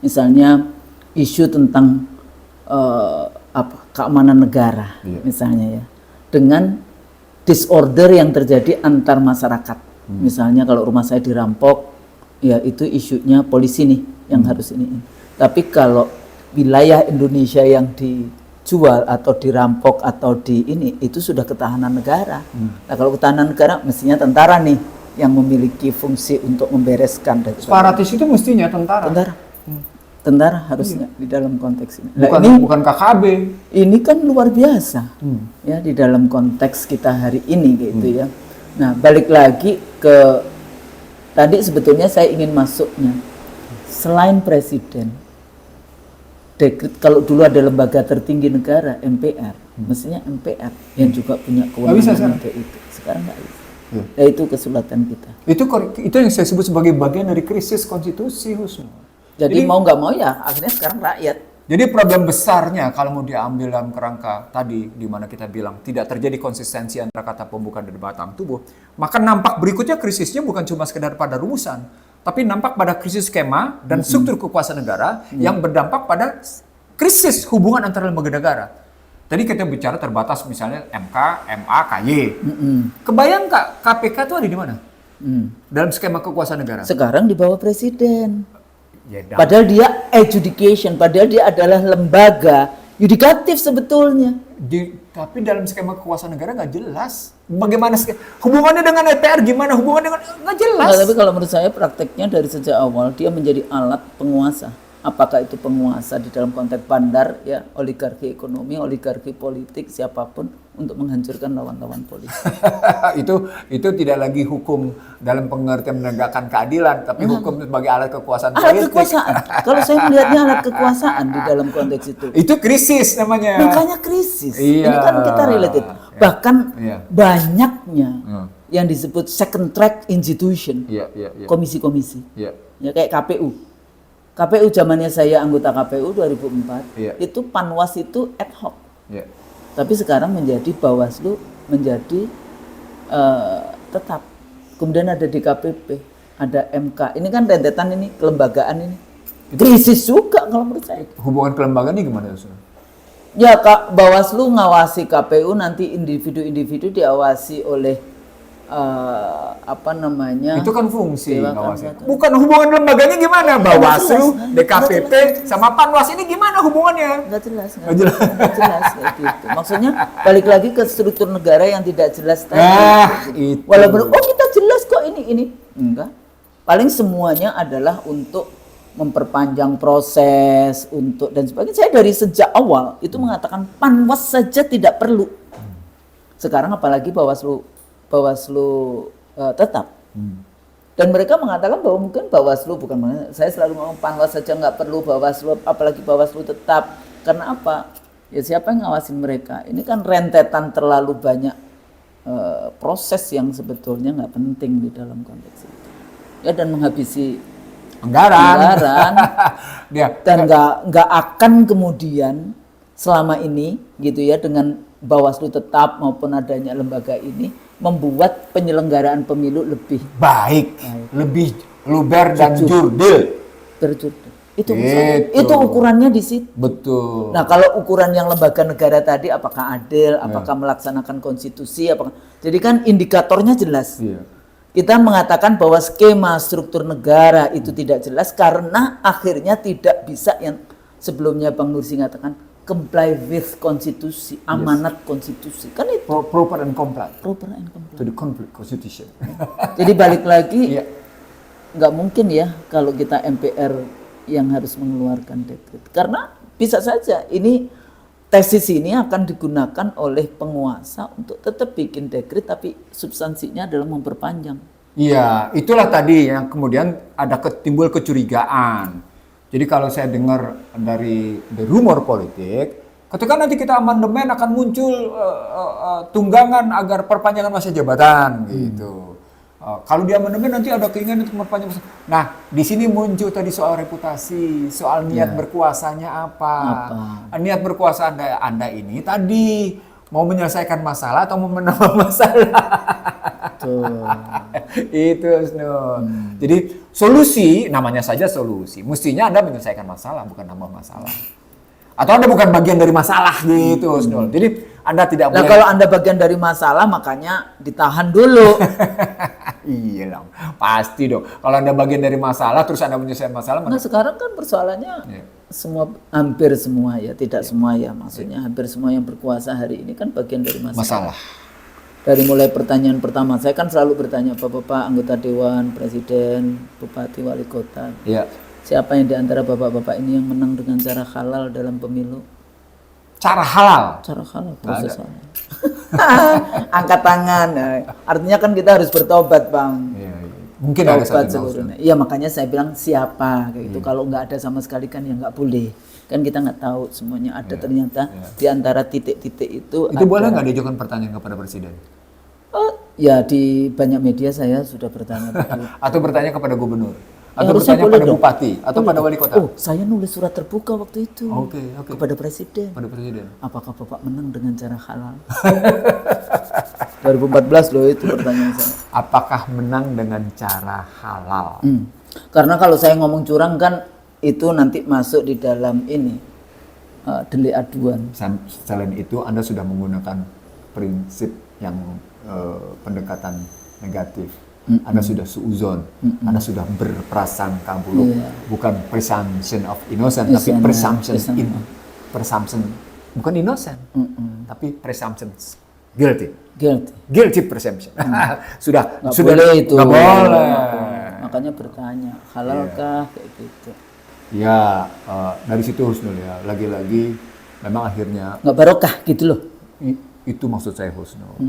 misalnya isu tentang keamanan negara, misalnya ya, dengan disorder yang terjadi antar masyarakat. Misalnya kalau rumah saya dirampok, ya itu isunya polisi nih yang harus ini. Tapi kalau wilayah Indonesia yang dijual atau dirampok atau itu sudah ketahanan negara. Nah kalau ketahanan negara mestinya tentara nih yang memiliki fungsi untuk membereskan dan sebagainya. Separatis itu mestinya tentara. Tentara harusnya di dalam konteks ini. Nah, Bukan KKB. ini kan luar biasa ya di dalam konteks kita hari ini gitu ya. Nah balik lagi ke tadi sebetulnya saya ingin masuknya selain presiden, dekret kalau dulu ada lembaga tertinggi negara MPR, mestinya MPR yang juga punya kewenangan untuk itu. Sekarang nggak bisa. Ya itu kesulitan kita. Itu yang saya sebut sebagai bagian dari krisis konstitusi Husnul. Jadi mau nggak mau ya akhirnya sekarang rakyat. Jadi problem besarnya kalau mau diambil dalam kerangka tadi di mana kita bilang tidak terjadi konsistensi antara kata pembuka dan batang tubuh, maka nampak berikutnya krisisnya bukan cuma sekedar pada rumusan, tapi nampak pada krisis skema dan struktur kekuasaan negara yang berdampak pada krisis hubungan antara lembaga negara. Tadi kita bicara terbatas misalnya MK, MA, KY. Kebayang nggak KPK itu ada di mana? Dalam skema kekuasaan negara? Sekarang di bawah presiden. Ya, Padahal dia adjudication, padahal dia adalah lembaga yudikatif sebetulnya. Tapi dalam skema kekuasaan negara nggak jelas. Bagaimana hubungannya dengan DPR, gimana hubungannya dengan nggak jelas. Nah, tapi kalau menurut saya prakteknya dari sejak awal dia menjadi alat penguasa, apakah itu penguasa di dalam konteks bandar, ya, oligarki ekonomi, oligarki politik, siapapun untuk menghancurkan lawan-lawan politik. itu tidak lagi hukum dalam pengertian menegakkan keadilan, tapi hukum sebagai alat kekuasaan Alat politik. kekuasaan. Kalau saya melihatnya alat kekuasaan di dalam konteks itu. Itu krisis namanya. Makanya krisis. Iya. Ini kan kita related. Iya. Bahkan Iya. banyaknya yang disebut second track institution, Iya. komisi-komisi, Iya. ya kayak KPU. KPU zamannya saya anggota KPU 2004, Iya. itu Panwas itu ad hoc. Iya. Tapi sekarang menjadi Bawaslu, menjadi tetap. Kemudian ada DKPP, ada MK. Ini kan rentetan ini, kelembagaan ini. Krisis juga kalau menurut saya. Hubungan kelembagaan ini gimana, Ustaz? Ya, Kak, Bawaslu ngawasi KPU, nanti individu-individu diawasi oleh apa namanya? Itu kan fungsi Dewan ngawasi. Keamanan. Bukan hubungan lembaganya gimana? Bawaslu, jelas. DKPP, sama Panwas ini gimana hubungannya? Nggak jelas kayak gitu. Maksudnya balik lagi ke struktur negara yang tidak jelas tadi. Itu. Walaupun kita jelas kok ini enggak. Paling semuanya adalah untuk memperpanjang proses untuk dan sebagainya. Saya dari sejak awal itu mengatakan Panwas saja tidak perlu. Sekarang apalagi Bawaslu tetap. Dan mereka mengatakan bahwa mungkin Bawaslu bukan, saya selalu ngomong Panwas saja nggak perlu, Bawaslu apalagi Bawaslu tetap. Karena apa? Ya siapa yang ngawasin mereka? Ini kan rentetan terlalu banyak proses yang sebetulnya nggak penting di dalam konteks itu. Ya, dan menghabisi anggaran Dia dan nggak akan kemudian selama ini gitu ya, dengan Bawaslu tetap maupun adanya lembaga ini membuat penyelenggaraan pemilu lebih baik, lebih luber dan jurdil. terjurdil. Itu misalnya, itu ukurannya di situ. Betul. Nah, kalau ukuran yang lembaga negara tadi, apakah adil, apakah melaksanakan konstitusi, apakah, jadi kan indikatornya jelas. Iya. Kita mengatakan bahwa skema struktur negara itu tidak jelas karena akhirnya tidak bisa yang sebelumnya Bang Nursi mengatakan comply with konstitusi, amanat konstitusi. Kan itu Proper and comply proper and comply. to the conflict constitution. Jadi balik lagi, Iya. nggak mungkin ya kalau kita MPR yang harus mengeluarkan dekret. Karena bisa saja ini tesis ini akan digunakan oleh penguasa untuk tetap bikin dekret, tapi substansinya adalah memperpanjang. Iya, itulah tadi yang kemudian ada timbul kecurigaan. Jadi kalau saya dengar dari the rumor politik, ketika nanti kita amandemen akan muncul tunggangan agar perpanjangan masa jabatan gitu. Kalau di amandemen nanti ada keinginan untuk memperpanjang masa. Nah, di sini muncul tadi soal reputasi, soal niat berkuasanya apa. Niat berkuasa Anda ini tadi mau menyelesaikan masalah atau mau menambah masalah. Itu Jadi solusi, namanya saja solusi. Mestinya Anda menyelesaikan masalah, bukan nambah masalah. Atau Anda bukan bagian dari masalah gitu, Jadi Anda tidak boleh. Nah, kalau Anda bagian dari masalah, makanya ditahan dulu. Iya dong, pasti dong. Kalau Anda bagian dari masalah, terus Anda menyelesaikan masalah. Nah, sekarang kan persoalannya hampir semua ya, tidak semua ya, maksudnya hampir semua yang berkuasa hari ini kan bagian dari masalah. Dari mulai pertanyaan pertama, saya kan selalu bertanya, Bapak-bapak anggota Dewan, Presiden, Bupati, Wali Kota. Iya. Siapa yang diantara Bapak-bapak ini yang menang dengan cara halal dalam pemilu? Cara halal? Cara halal, proses halal. Angkat tangan. Artinya kan kita harus bertobat, Bang. Iya. Mungkin ada satu seluruhnya. Iya, makanya saya bilang siapa kayak gitu. Kalau nggak ada sama sekali kan ya nggak boleh. Kan kita nggak tahu semuanya ada ternyata di antara titik-titik itu. Itu boleh nggak diajukan pertanyaan kepada Presiden? Ya di banyak media saya sudah bertanya. Atau bertanya kepada Gubernur? Atau harusnya bertanya boleh pada dong. Bupati? Atau pada Wali Kota? Oh, saya nulis surat terbuka waktu itu. Oke. Kepada Presiden. Pada Presiden. Apakah Bapak menang dengan cara halal? 2014 loh itu pertanyaan saya. Apakah menang dengan cara halal? Karena kalau saya ngomong curang kan itu nanti masuk di dalam ini delik aduan. Selain itu Anda sudah menggunakan prinsip yang pendekatan negatif. Anda sudah suuzon, Anda sudah berprasangka buruk, bukan presumption of innocent, tapi presumption bukan innocent, tapi presumption guilty presumption. sudah boleh itu. Nggak boleh. Makanya bertanya halalkah kayak gitu. Ya, dari situ Husnul ya, lagi-lagi memang akhirnya Nggak barokah gitu loh. itu maksud saya Husnul.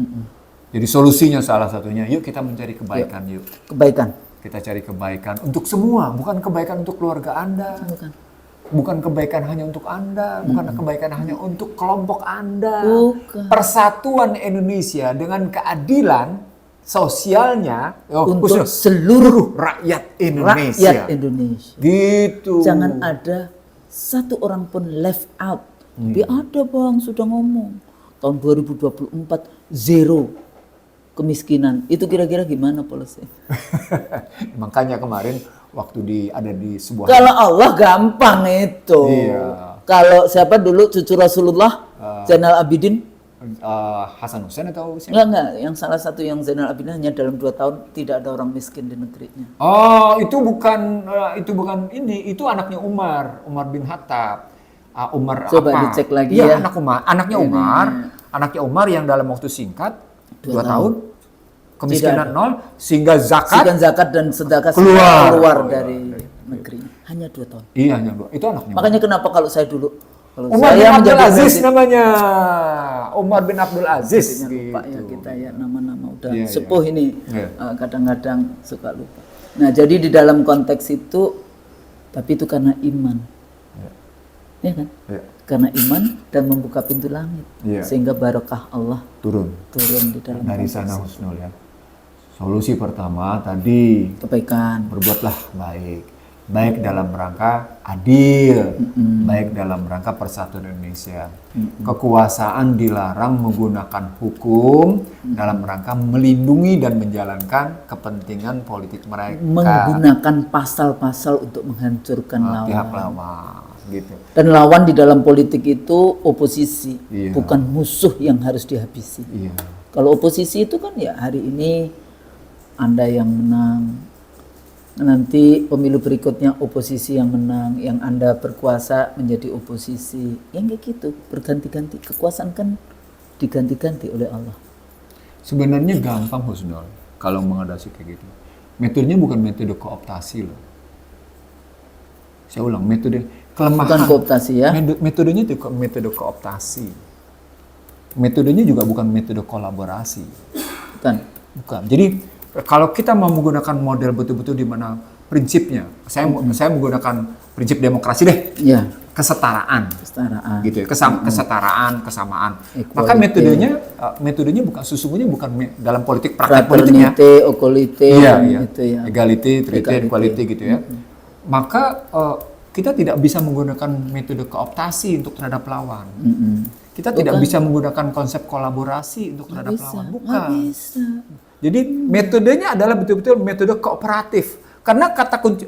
Jadi solusinya salah satunya, yuk kita mencari kebaikan yuk. Kebaikan. Kita cari kebaikan untuk semua, bukan kebaikan untuk keluarga Anda. Bukan kebaikan hanya untuk Anda, bukan kebaikan hanya untuk kelompok Anda. Bukan. Persatuan Indonesia dengan keadilan sosialnya Untuk khusus seluruh rakyat Indonesia. rakyat Indonesia. Gitu. Jangan ada satu orang pun left out. Tapi ada Bang, sudah ngomong. Tahun 2024 zero kemiskinan. Itu kira-kira gimana polisi? Makanya kemarin waktu ada di sebuah Kalau Allah gampang itu. Iya. Kalau siapa dulu cucu Rasulullah, Zainal Abidin? Hasan Hussein atau siapa? Enggak. Yang salah satu yang Zainal Abidin hanya dalam 2 tahun tidak ada orang miskin di negerinya. Oh, itu bukan ini, itu anaknya Umar bin Khattab. Umar Coba apa? dicek lagi Iya, ya. Anaknya Umar yang dalam waktu singkat 2 tahun kemiskinan nol sehingga Zakat dan sedekah keluar dari negeri. Hanya 2 tahun. Iya, hanya 2. Itu anaknya. Makanya kenapa kalau saya dulu Umar bin Abdul Aziz namanya. Umar bin Abdul Aziz. Lupa ya kita ya nama-nama udah Iya, sepuh iya. ini. Iya. Kadang-kadang suka lupa. Nah, jadi di dalam konteks itu tapi itu karena iman. Ya kan? Iya. Karena iman dan membuka pintu langit. Iya. Sehingga barokah Allah Turun di dalam dari konteks sana itu. Husnul ya. Solusi pertama tadi Kebaikan. berbuatlah baik dalam rangka adil, baik dalam rangka persatuan Indonesia. Kekuasaan dilarang menggunakan hukum dalam rangka melindungi dan menjalankan kepentingan politik mereka. Menggunakan pasal-pasal untuk menghancurkan Pihak lawan. lawan, gitu. Dan lawan di dalam politik itu oposisi, Iya. bukan musuh yang harus dihabisi. Iya. Kalau oposisi itu kan ya hari ini Anda yang menang, nanti pemilu berikutnya oposisi yang menang, yang Anda berkuasa menjadi oposisi. Yang kayak gitu, berganti-ganti. Kekuasaan kan diganti-ganti oleh Allah. Sebenarnya gampang Husnul kalau mengatasi kayak gitu. Metodenya bukan metode kooptasi loh. Saya ulang, metode kelemahan. Bukan kooptasi ya. Metodenya itu metode kooptasi. Metodenya juga bukan metode kolaborasi. Bukan. Jadi kalau kita mau menggunakan model betul-betul di mana prinsipnya, saya menggunakan prinsip demokrasi deh. Ya. Kesetaraan. Gitu ya. Kesetaraan, kesamaan. Equality. Maka metodenya bukan sesungguhnya bukan dalam politik praktek politiknya. Equality, Iya. itu ya. Equality, equality gitu ya. Maka kita tidak bisa menggunakan metode kooptasi untuk terhadap lawan. Kita tidak bisa menggunakan konsep kolaborasi untuk terhadap lawan. Bukan. Nggak bisa. Jadi metodenya adalah betul-betul metode kooperatif. Karena kata kunci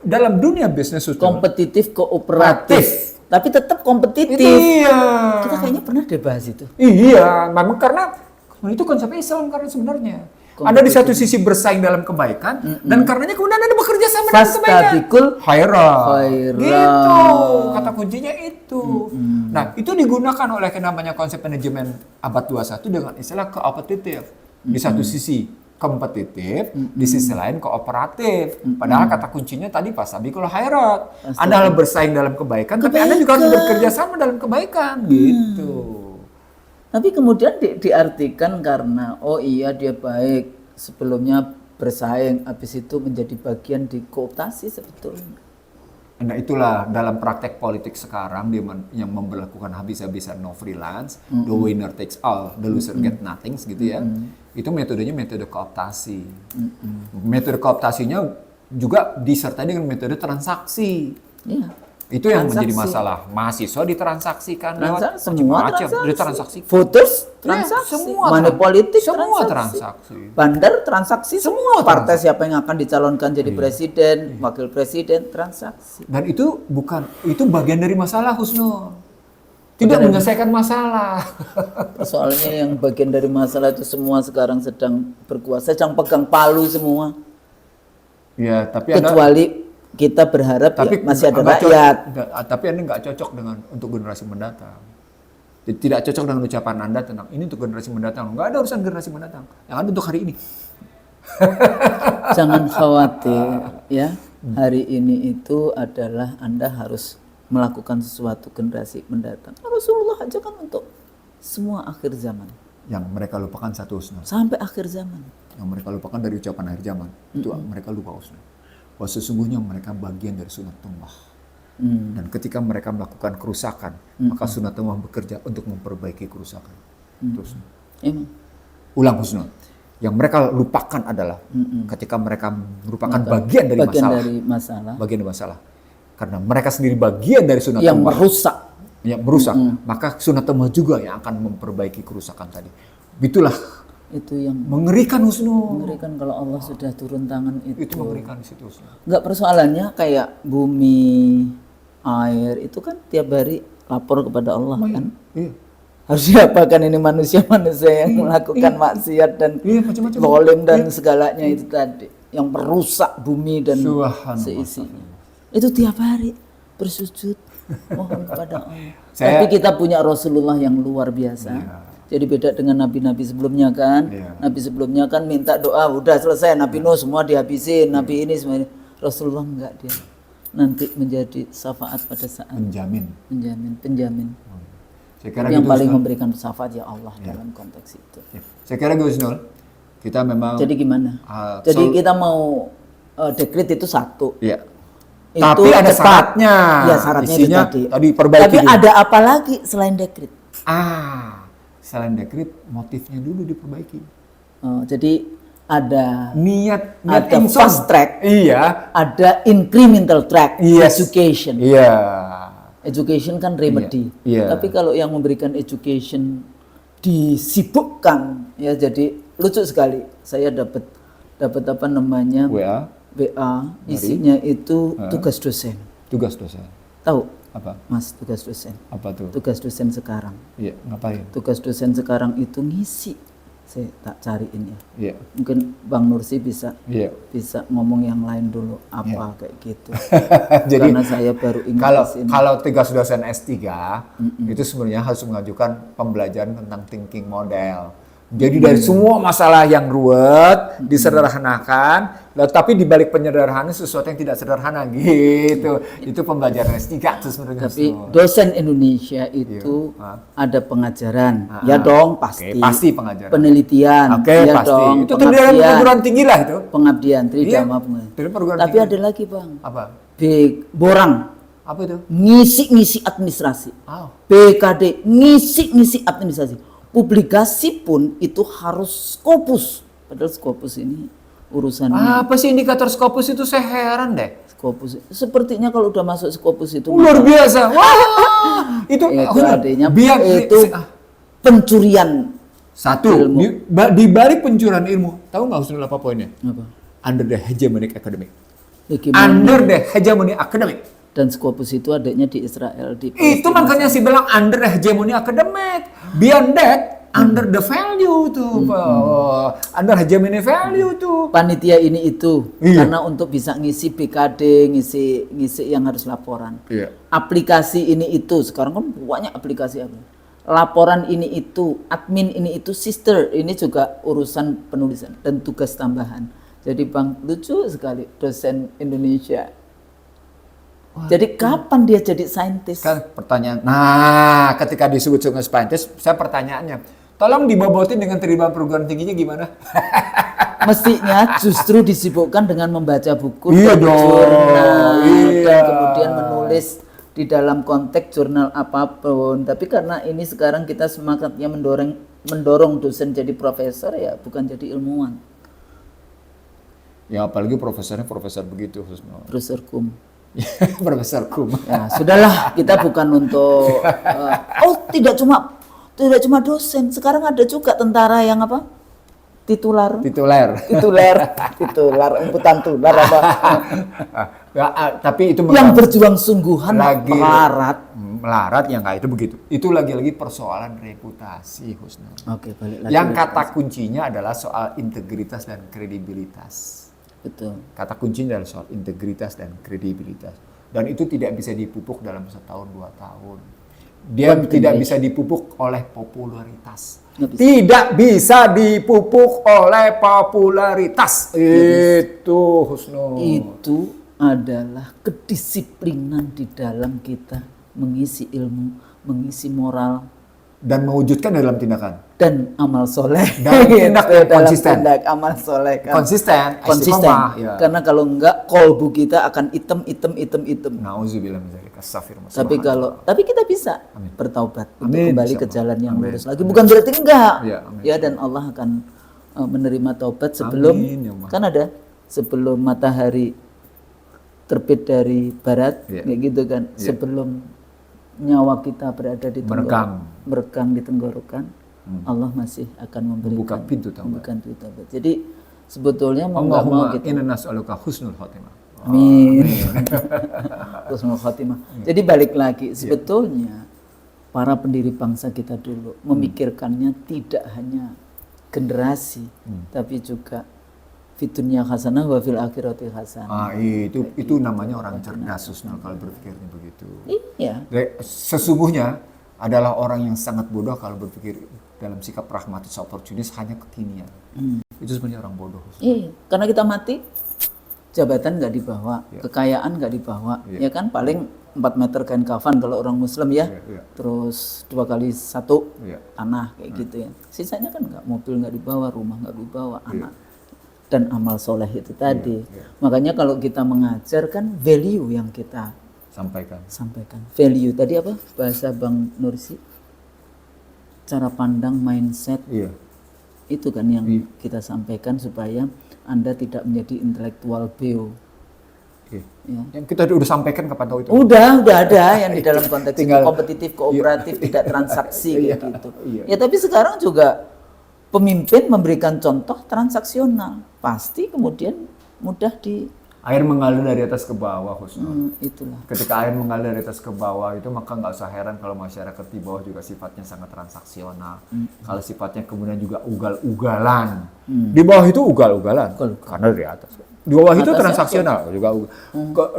dalam dunia bisnis itu Kompetitif, kooperatif. Tapi tetap kompetitif. Iya. Kita kayaknya pernah deh bahas itu. Iya, memang karena itu konsep Islam karena sebenarnya. Anda di satu sisi bersaing dalam kebaikan dan karenanya kemudian Anda bekerja sama dengan kebaikan. Fastabikul khairat. khairat. Gitu. Kata kuncinya itu. Nah, itu digunakan oleh yang namanya konsep manajemen abad 21 dengan istilah kooperatif. Di satu sisi kompetitif, di sisi lain kooperatif. Padahal kata kuncinya tadi fastabikul khairat. Anda harus bersaing dalam kebaikan, tapi Anda juga harus bekerja sama dalam kebaikan gitu. Tapi kemudian diartikan karena oh iya dia baik sebelumnya bersaing, habis itu menjadi bagian di kooptasi sebetulnya. Nah itulah dalam praktek politik sekarang dia yang memberlakukan habis-habisan no freelance, the winner takes all, the loser get nothing gitu ya. Itu metodenya metode kooptasi. Metode kooptasinya juga disertai dengan metode transaksi. Iya. Itu yang Transaksi. menjadi masalah. Mahasiswa ditransaksikan lewat semua macam-macam. transaksi. Voters transaksi. semua Money politik semua transaksi. transaksi. Bandar transaksi. Semua Partai siapa yang akan dicalonkan jadi presiden, wakil presiden transaksi. Dan itu bagian dari masalah Husnul. Tidak menyelesaikan masalah. Soalnya yang bagian dari masalah itu semua sekarang sedang berkuasa, sedang pegang palu semua. Ya, tapi Kecuali kita berharap ya, masih ada rakyat. Tapi Anda nggak cocok untuk generasi mendatang. Tidak cocok dengan ucapan Anda tentang ini untuk generasi mendatang. Nggak ada urusan generasi mendatang. Yang ada untuk hari ini. Jangan khawatir, ya. hari ini itu adalah Anda harus melakukan sesuatu generasi mendatang. Rasulullah aja kan untuk semua akhir zaman. Yang mereka lupakan satu Husnul. Sampai akhir zaman. Yang mereka lupakan dari ucapan akhir zaman. Itu mereka lupa Husnul. Bahwa sesungguhnya mereka bagian dari sunnatullah. Dan ketika mereka melakukan kerusakan, maka sunnatullah bekerja untuk memperbaiki kerusakan. Terus. Ulang Husnul. Yang mereka lupakan adalah ketika mereka merupakan bagian dari masalah. Bagian dari masalah. Karena mereka sendiri bagian dari sunnatullah. Yang merusak. Maka sunnatullah juga yang akan memperbaiki kerusakan tadi. Itulah itu yang mengerikan Husnul. Mengerikan kalau Allah sudah turun tangan itu. Itu mengerikan di situ Husnul. Enggak, persoalannya kayak bumi, air itu kan tiap hari lapor kepada Allah kan. Iya. Harus diapakan ini manusia-manusia yang melakukan maksiat dan zalim dan segalanya itu tadi yang merusak bumi dan seisinya. Itu tiap hari bersujud mohon kepada Allah. Tapi kita punya Rasulullah yang luar biasa. Jadi beda dengan nabi-nabi sebelumnya kan. Nabi sebelumnya kan minta doa udah selesai, Nabi Nuh semua dihabisin, Nabi ini semuanya. Rasulullah enggak, dia nanti menjadi syafaat pada saat penjamin. Saya kira yang gitu, paling Husnul. memberikan syafaat ya Allah dalam konteks itu. Saya kira Husnul, kita memang. Jadi gimana? Jadi kita mau dekret itu satu. Iya. Itu tapi ada cepat. syaratnya. Ya syaratnya isinya itu tadi. Perbaiki tapi dulu. ada apa lagi selain dekret? Selain dekret motifnya dulu diperbaiki. Jadi ada niat ada fast track. Iya. Ada incremental track. Education. Iya. Education kan remedy. Iya. Tapi kalau yang memberikan education disibukkan ya, jadi lucu sekali. Saya dapat apa namanya? WA isinya itu tugas dosen. Tugas dosen. Tahu? Apa? Mas, tugas dosen. Apa tuh? Tugas dosen sekarang. Iya, ngapain? Tugas dosen sekarang itu ngisi. Saya tak cariin ya. Iya. Mungkin Bang Nursi bisa ngomong yang lain dulu apa kayak gitu. Jadi karena saya baru ingat kalau tugas dosen S3 itu sebenarnya harus mengajukan pembelajaran tentang thinking model. Jadi dari semua masalah yang ruwet disederhanakan, tapi di balik penyederhanaan sesuatu yang tidak sederhana gitu. Itu pembelajaran S3 itu sebenarnya. Tapi dosen Indonesia itu ada pengajaran. Ya dong, pasti. Pasti pengajaran. Penelitian. Ya pasti. dong. Itu dalam perguruan tinggi lah itu. Pengabdian, tridharma pengabdian. Tapi ada lagi, Bang. Apa? Borang. Apa itu? Ngisi-ngisi administrasi. BKD, ngisi-ngisi administrasi. Publikasi pun itu harus Scopus. Padahal Scopus ini urusannya. Apa sih indikator Scopus itu, saya heran deh. Scopus sepertinya kalau udah masuk Scopus itu luar biasa. Wah, itu artinya itu pencurian satu di balik pencurian ilmu. Tahu nggak Husnul apa poinnya? Apa? Under the hegemonic academic. Under the hegemonic academic. Dan Scopus itu adanya di Israel di itu makanya sih bilang under hegemony academic. Beyond that, under the value tuh, under hegemony value tuh. Panitia ini itu karena untuk bisa ngisi BKD, ngisi yang harus laporan. Aplikasi ini itu sekarang kan banyak aplikasi apa. Laporan ini itu, admin ini itu, sister ini juga urusan penulisan dan tugas tambahan. Jadi Bang, lucu sekali dosen Indonesia. Jadi kapan dia jadi saintis? Kan pertanyaan. Nah, ketika disebut sebagai saintis, saya pertanyaannya, tolong dibobotin dengan terima perguruan tingginya gimana? Mestinya justru disibukkan dengan membaca buku, jurnal, dan kemudian menulis di dalam konteks jurnal apapun. Tapi karena ini sekarang kita semangatnya mendorong dosen jadi profesor ya, bukan jadi ilmuwan. Ya apalagi profesornya profesor begitu, Profesor Kum. Profesor Kum. Ya, sudahlah, kita bukan untuk tidak cuma dosen, sekarang ada juga tentara yang apa? Titular, umputan tular apa? Tapi itu yang berjuang sungguhan melarat yang kayak itu begitu. Itu lagi-lagi persoalan reputasi, Husnul. Oke, balik lagi. Yang kata kuncinya adalah soal integritas dan kredibilitas. Betul. Kata kuncinya adalah soal integritas dan kredibilitas. Dan itu tidak bisa dipupuk dalam 1 tahun 2 tahun. Dia tidak bisa dipupuk oleh popularitas. Tidak bisa dipupuk oleh popularitas. Itu Husnul. Itu adalah kedisiplinan di dalam kita mengisi ilmu, mengisi moral, Dan mewujudkan dalam tindakan. dan amal soleh. Dan tindak yang Dalam konsisten. tindak amal soleh kan. Konsisten. Konsisten. Istiqomah, ya. Karena kalau enggak, kolbu kita akan hitam. Nauzubillah min dzalik. Astagfirullah. Tapi kita bisa Amin. bertaubat untuk Amin, kembali ke insyaallah. jalan yang Amin. lurus lagi. Bukan berarti enggak. Ya, amin. Ya, dan Allah akan menerima taubat sebelum Amin, ya Allah. kan ada sebelum matahari terbit dari barat, Ya. kayak gitu kan. Ya. Sebelum nyawa kita berada di merekang di tenggorokan, Allah masih akan Membuka memberikan pintu taubat. membuka pintu taubat. Jadi sebetulnya mau nggak mau Allahumma gitu. inna nas'aluka husnul khotimah. Amin. Husnul khotimah. Jadi balik lagi, sebetulnya para pendiri bangsa kita dulu memikirkannya tidak hanya generasi, tapi juga fitunya hasanah wa fil akhirati hasanah. Itu namanya orang cerdas Husnul kalau berpikirnya begitu. Iya. Sesungguhnya adalah orang yang sangat bodoh kalau berpikir dalam sikap pragmatis oportunis hanya kekinian. Itu sebenarnya orang bodoh. Iya, karena kita mati, jabatan nggak dibawa, Ya. kekayaan nggak dibawa, Ya. ya kan paling 4 meter kain kafan kalau orang Muslim ya, Ya. terus 2x1 Ya. tanah kayak gitu ya. Sisanya kan nggak, mobil nggak dibawa, rumah nggak dibawa, anak dan amal soleh itu tadi. Ya. Makanya kalau kita mengajar kan value yang kita Sampaikan. Value tadi apa bahasa Bang Nursi? Cara pandang, mindset. Iya. Itu kan yang kita sampaikan supaya Anda tidak menjadi intelektual beo. Oke. Ya. Yang kita udah sampaikan kapan tahu itu? Udah ada yang di dalam konteks itu Tinggal- kompetitif, kooperatif, tidak transaksi kayak gitu. Iya. Ya tapi sekarang juga pemimpin memberikan contoh transaksional, pasti kemudian mudah Air mengalir dari atas ke bawah Husnul. itulah. Ketika air mengalir dari atas ke bawah itu maka nggak usah heran kalau masyarakat di bawah juga sifatnya sangat transaksional. Kalau sifatnya kemudian juga ugal-ugalan. Di bawah itu ugal-ugalan karena dari atas. Di bawah itu Atasnya transaksional juga.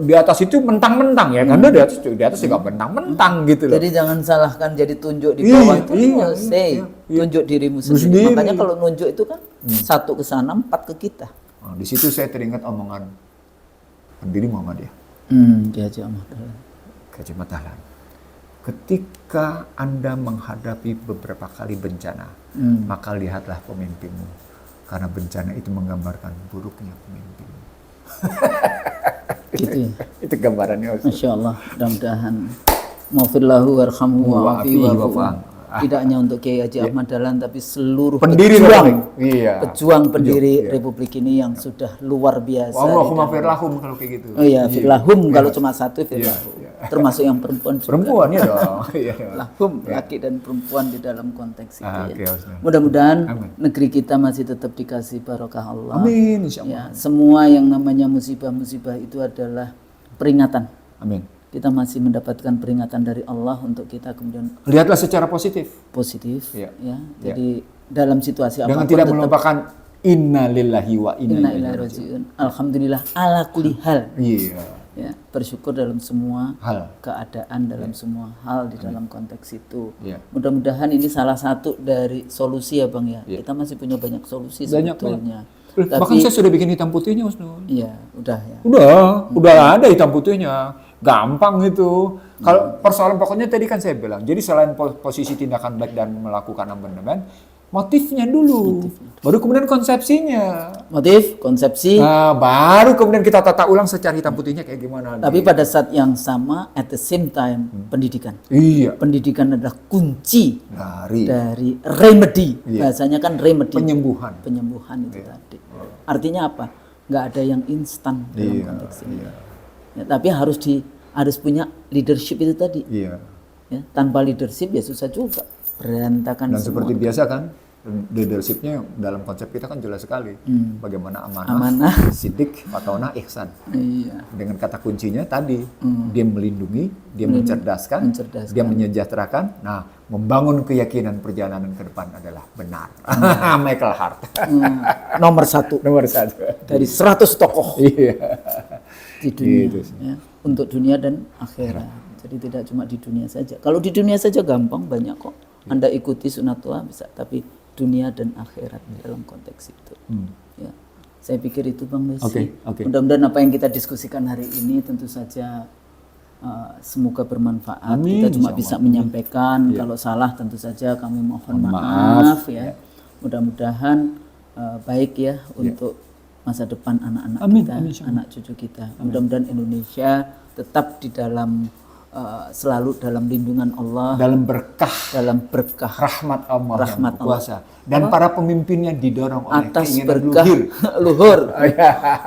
Di atas itu mentang-mentang ya, karena di atas juga mentang-mentang gitu loh. Jadi jangan salahkan jadi tunjuk di Iya, bawah itu iya, say, iya. tunjuk dirimu Sendiri. sendiri. Makanya kalau nunjuk itu kan 1 ke sana, 4 ke kita. Nah, di situ saya teringat omongan pendiri Muhammadiyah, Dia aja Ahmad. Haji Ahmad Dahlan. Ketika Anda menghadapi beberapa kali bencana, maka lihatlah pemimpinmu. Karena bencana itu menggambarkan buruknya pemimpinmu. Gitu ya. Itu gambarannya. Masya Allah, mudah-mudahan maghfirlahu warhamhu wa'afi wa'afu. Tidak hanya untuk Kiai Haji Ahmad Dahlan, tapi seluruh Pendiri pejuang, Republik. Iya. pejuang pendiri Iya. Republik ini yang sudah luar biasa. Allahumma firlahum kalau kayak gitu. Oh iya, firlahum kalau cuma satu firlahum. Iya. Termasuk yang perempuan juga. Perempuan ya dong. Iya. Lahum, laki dan perempuan di dalam konteks itu Ah, ya. oke, Ustaz. Mudah-mudahan Amin. negeri kita masih tetap dikasih barokah Allah. Amin insyaallah. Ya, semua yang namanya musibah-musibah itu adalah peringatan. Amin. Kita masih mendapatkan peringatan dari Allah untuk kita kemudian Lihatlah secara positif. positif. Iya. Ya. Jadi dalam situasi Dengan apapun tidak tetap melupakan inna lillahi wa inna inna ilaihi ilaihi raji'un. raji'un. Alhamdulillah ala kulli hal. Iya. Ya, bersyukur dalam semua Hal. keadaan, dalam semua hal di dalam konteks itu. Iya. Mudah-mudahan ini salah satu dari solusi ya Bang ya. Iya. Kita masih punya banyak solusi Banyak, sebetulnya. Bahkan saya sudah bikin hitam putihnya, Husnul. Iya, udah ya. Udah ada hitam putihnya. Gampang itu. Kalau persoalan pokoknya tadi kan saya bilang, jadi selain posisi tindakan baik dan melakukan amandemen, motifnya dulu. Baru kemudian konsepsinya. Motif, konsepsi, Nah, baru kemudian kita tata ulang secara hitam putihnya kayak gimana. tapi pada saat yang sama at the same time pendidikan. Iya. Pendidikan adalah kunci Dari dari remedy. Iya. Bahasanya kan remedy. penyembuhan. Penyembuhan itu tadi. Artinya apa? Nggak ada yang instan dalam Iya, konteks ini. iya. Ya, tapi harus punya leadership itu tadi. Iya. Ya, tanpa leadership ya susah juga. Berantakan Dan semua. seperti biasa kan, leadershipnya dalam konsep kita kan jelas sekali. Bagaimana amanah, Amanah. sidik, fatona, ihsan. Iya. Dengan kata kuncinya tadi, dia melindungi, dia mencerdaskan, Mencerdaskan. dia menyejahterakan. Nah, membangun keyakinan perjalanan ke depan adalah benar. Michael Hart. Nomor 1 Nomor 1. dari 100 tokoh Iya. di dunia. Gitu. Ya, untuk dunia dan akhirat. Jadi tidak cuma di dunia saja. Kalau di dunia saja gampang, banyak kok. Anda ikuti sunatullah bisa, tapi dunia dan akhirat dalam konteks itu. Ya. Saya pikir itu Bang Lucy. Oke. Mudah-mudahan apa yang kita diskusikan hari ini tentu saja semoga bermanfaat. Amin, Kita cuma insya bisa Allah. menyampaikan, kalau salah tentu saja kami mohon maaf ya. Mudah-mudahan baik ya untuk masa depan anak-anak Amin, kita, amin, insya Allah. anak cucu kita. Mudah-mudahan Indonesia tetap di dalam selalu dalam lindungan Allah, Dalam berkah dalam berkah rahmat Allah Rahmat yang kuasa. Dan para pemimpinnya didorong oleh atas keinginan berkah luhur,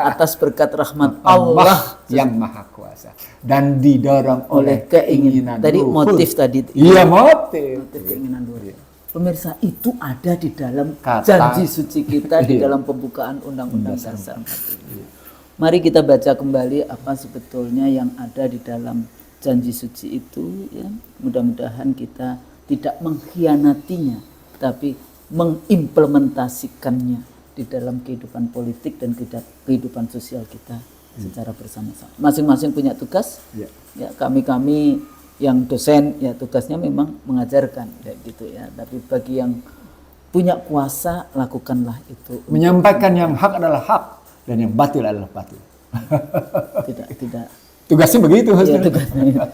atas berkat rahmat Allah yang maha kuasa. Dan didorong oleh keinginan. Tadi luhur. motif tadi. Iya, motif. Keinginan luhur. Pemirsa, itu ada di dalam Kata. janji suci kita di dalam pembukaan Undang-Undang Dasar 45. Mari kita baca kembali apa sebetulnya yang ada di dalam janji suci itu ya. Mudah-mudahan kita tidak mengkhianatinya, tapi mengimplementasikannya di dalam kehidupan politik dan kehidupan sosial kita secara bersama-sama. Masing-masing punya tugas. Ya, kami yang dosen ya tugasnya memang mengajarkan kayak gitu ya. Tapi bagi yang punya kuasa lakukanlah itu. Menyampaikan yang hak adalah hak dan yang batil adalah batil. Tidak. Tugasnya begitu, Ya, tugasnya.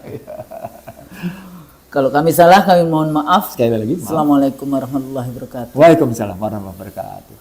Kalau kami salah kami mohon maaf. Sekali lagi, maaf. Assalamualaikum warahmatullahi wabarakatuh. Waalaikumsalam warahmatullahi wabarakatuh.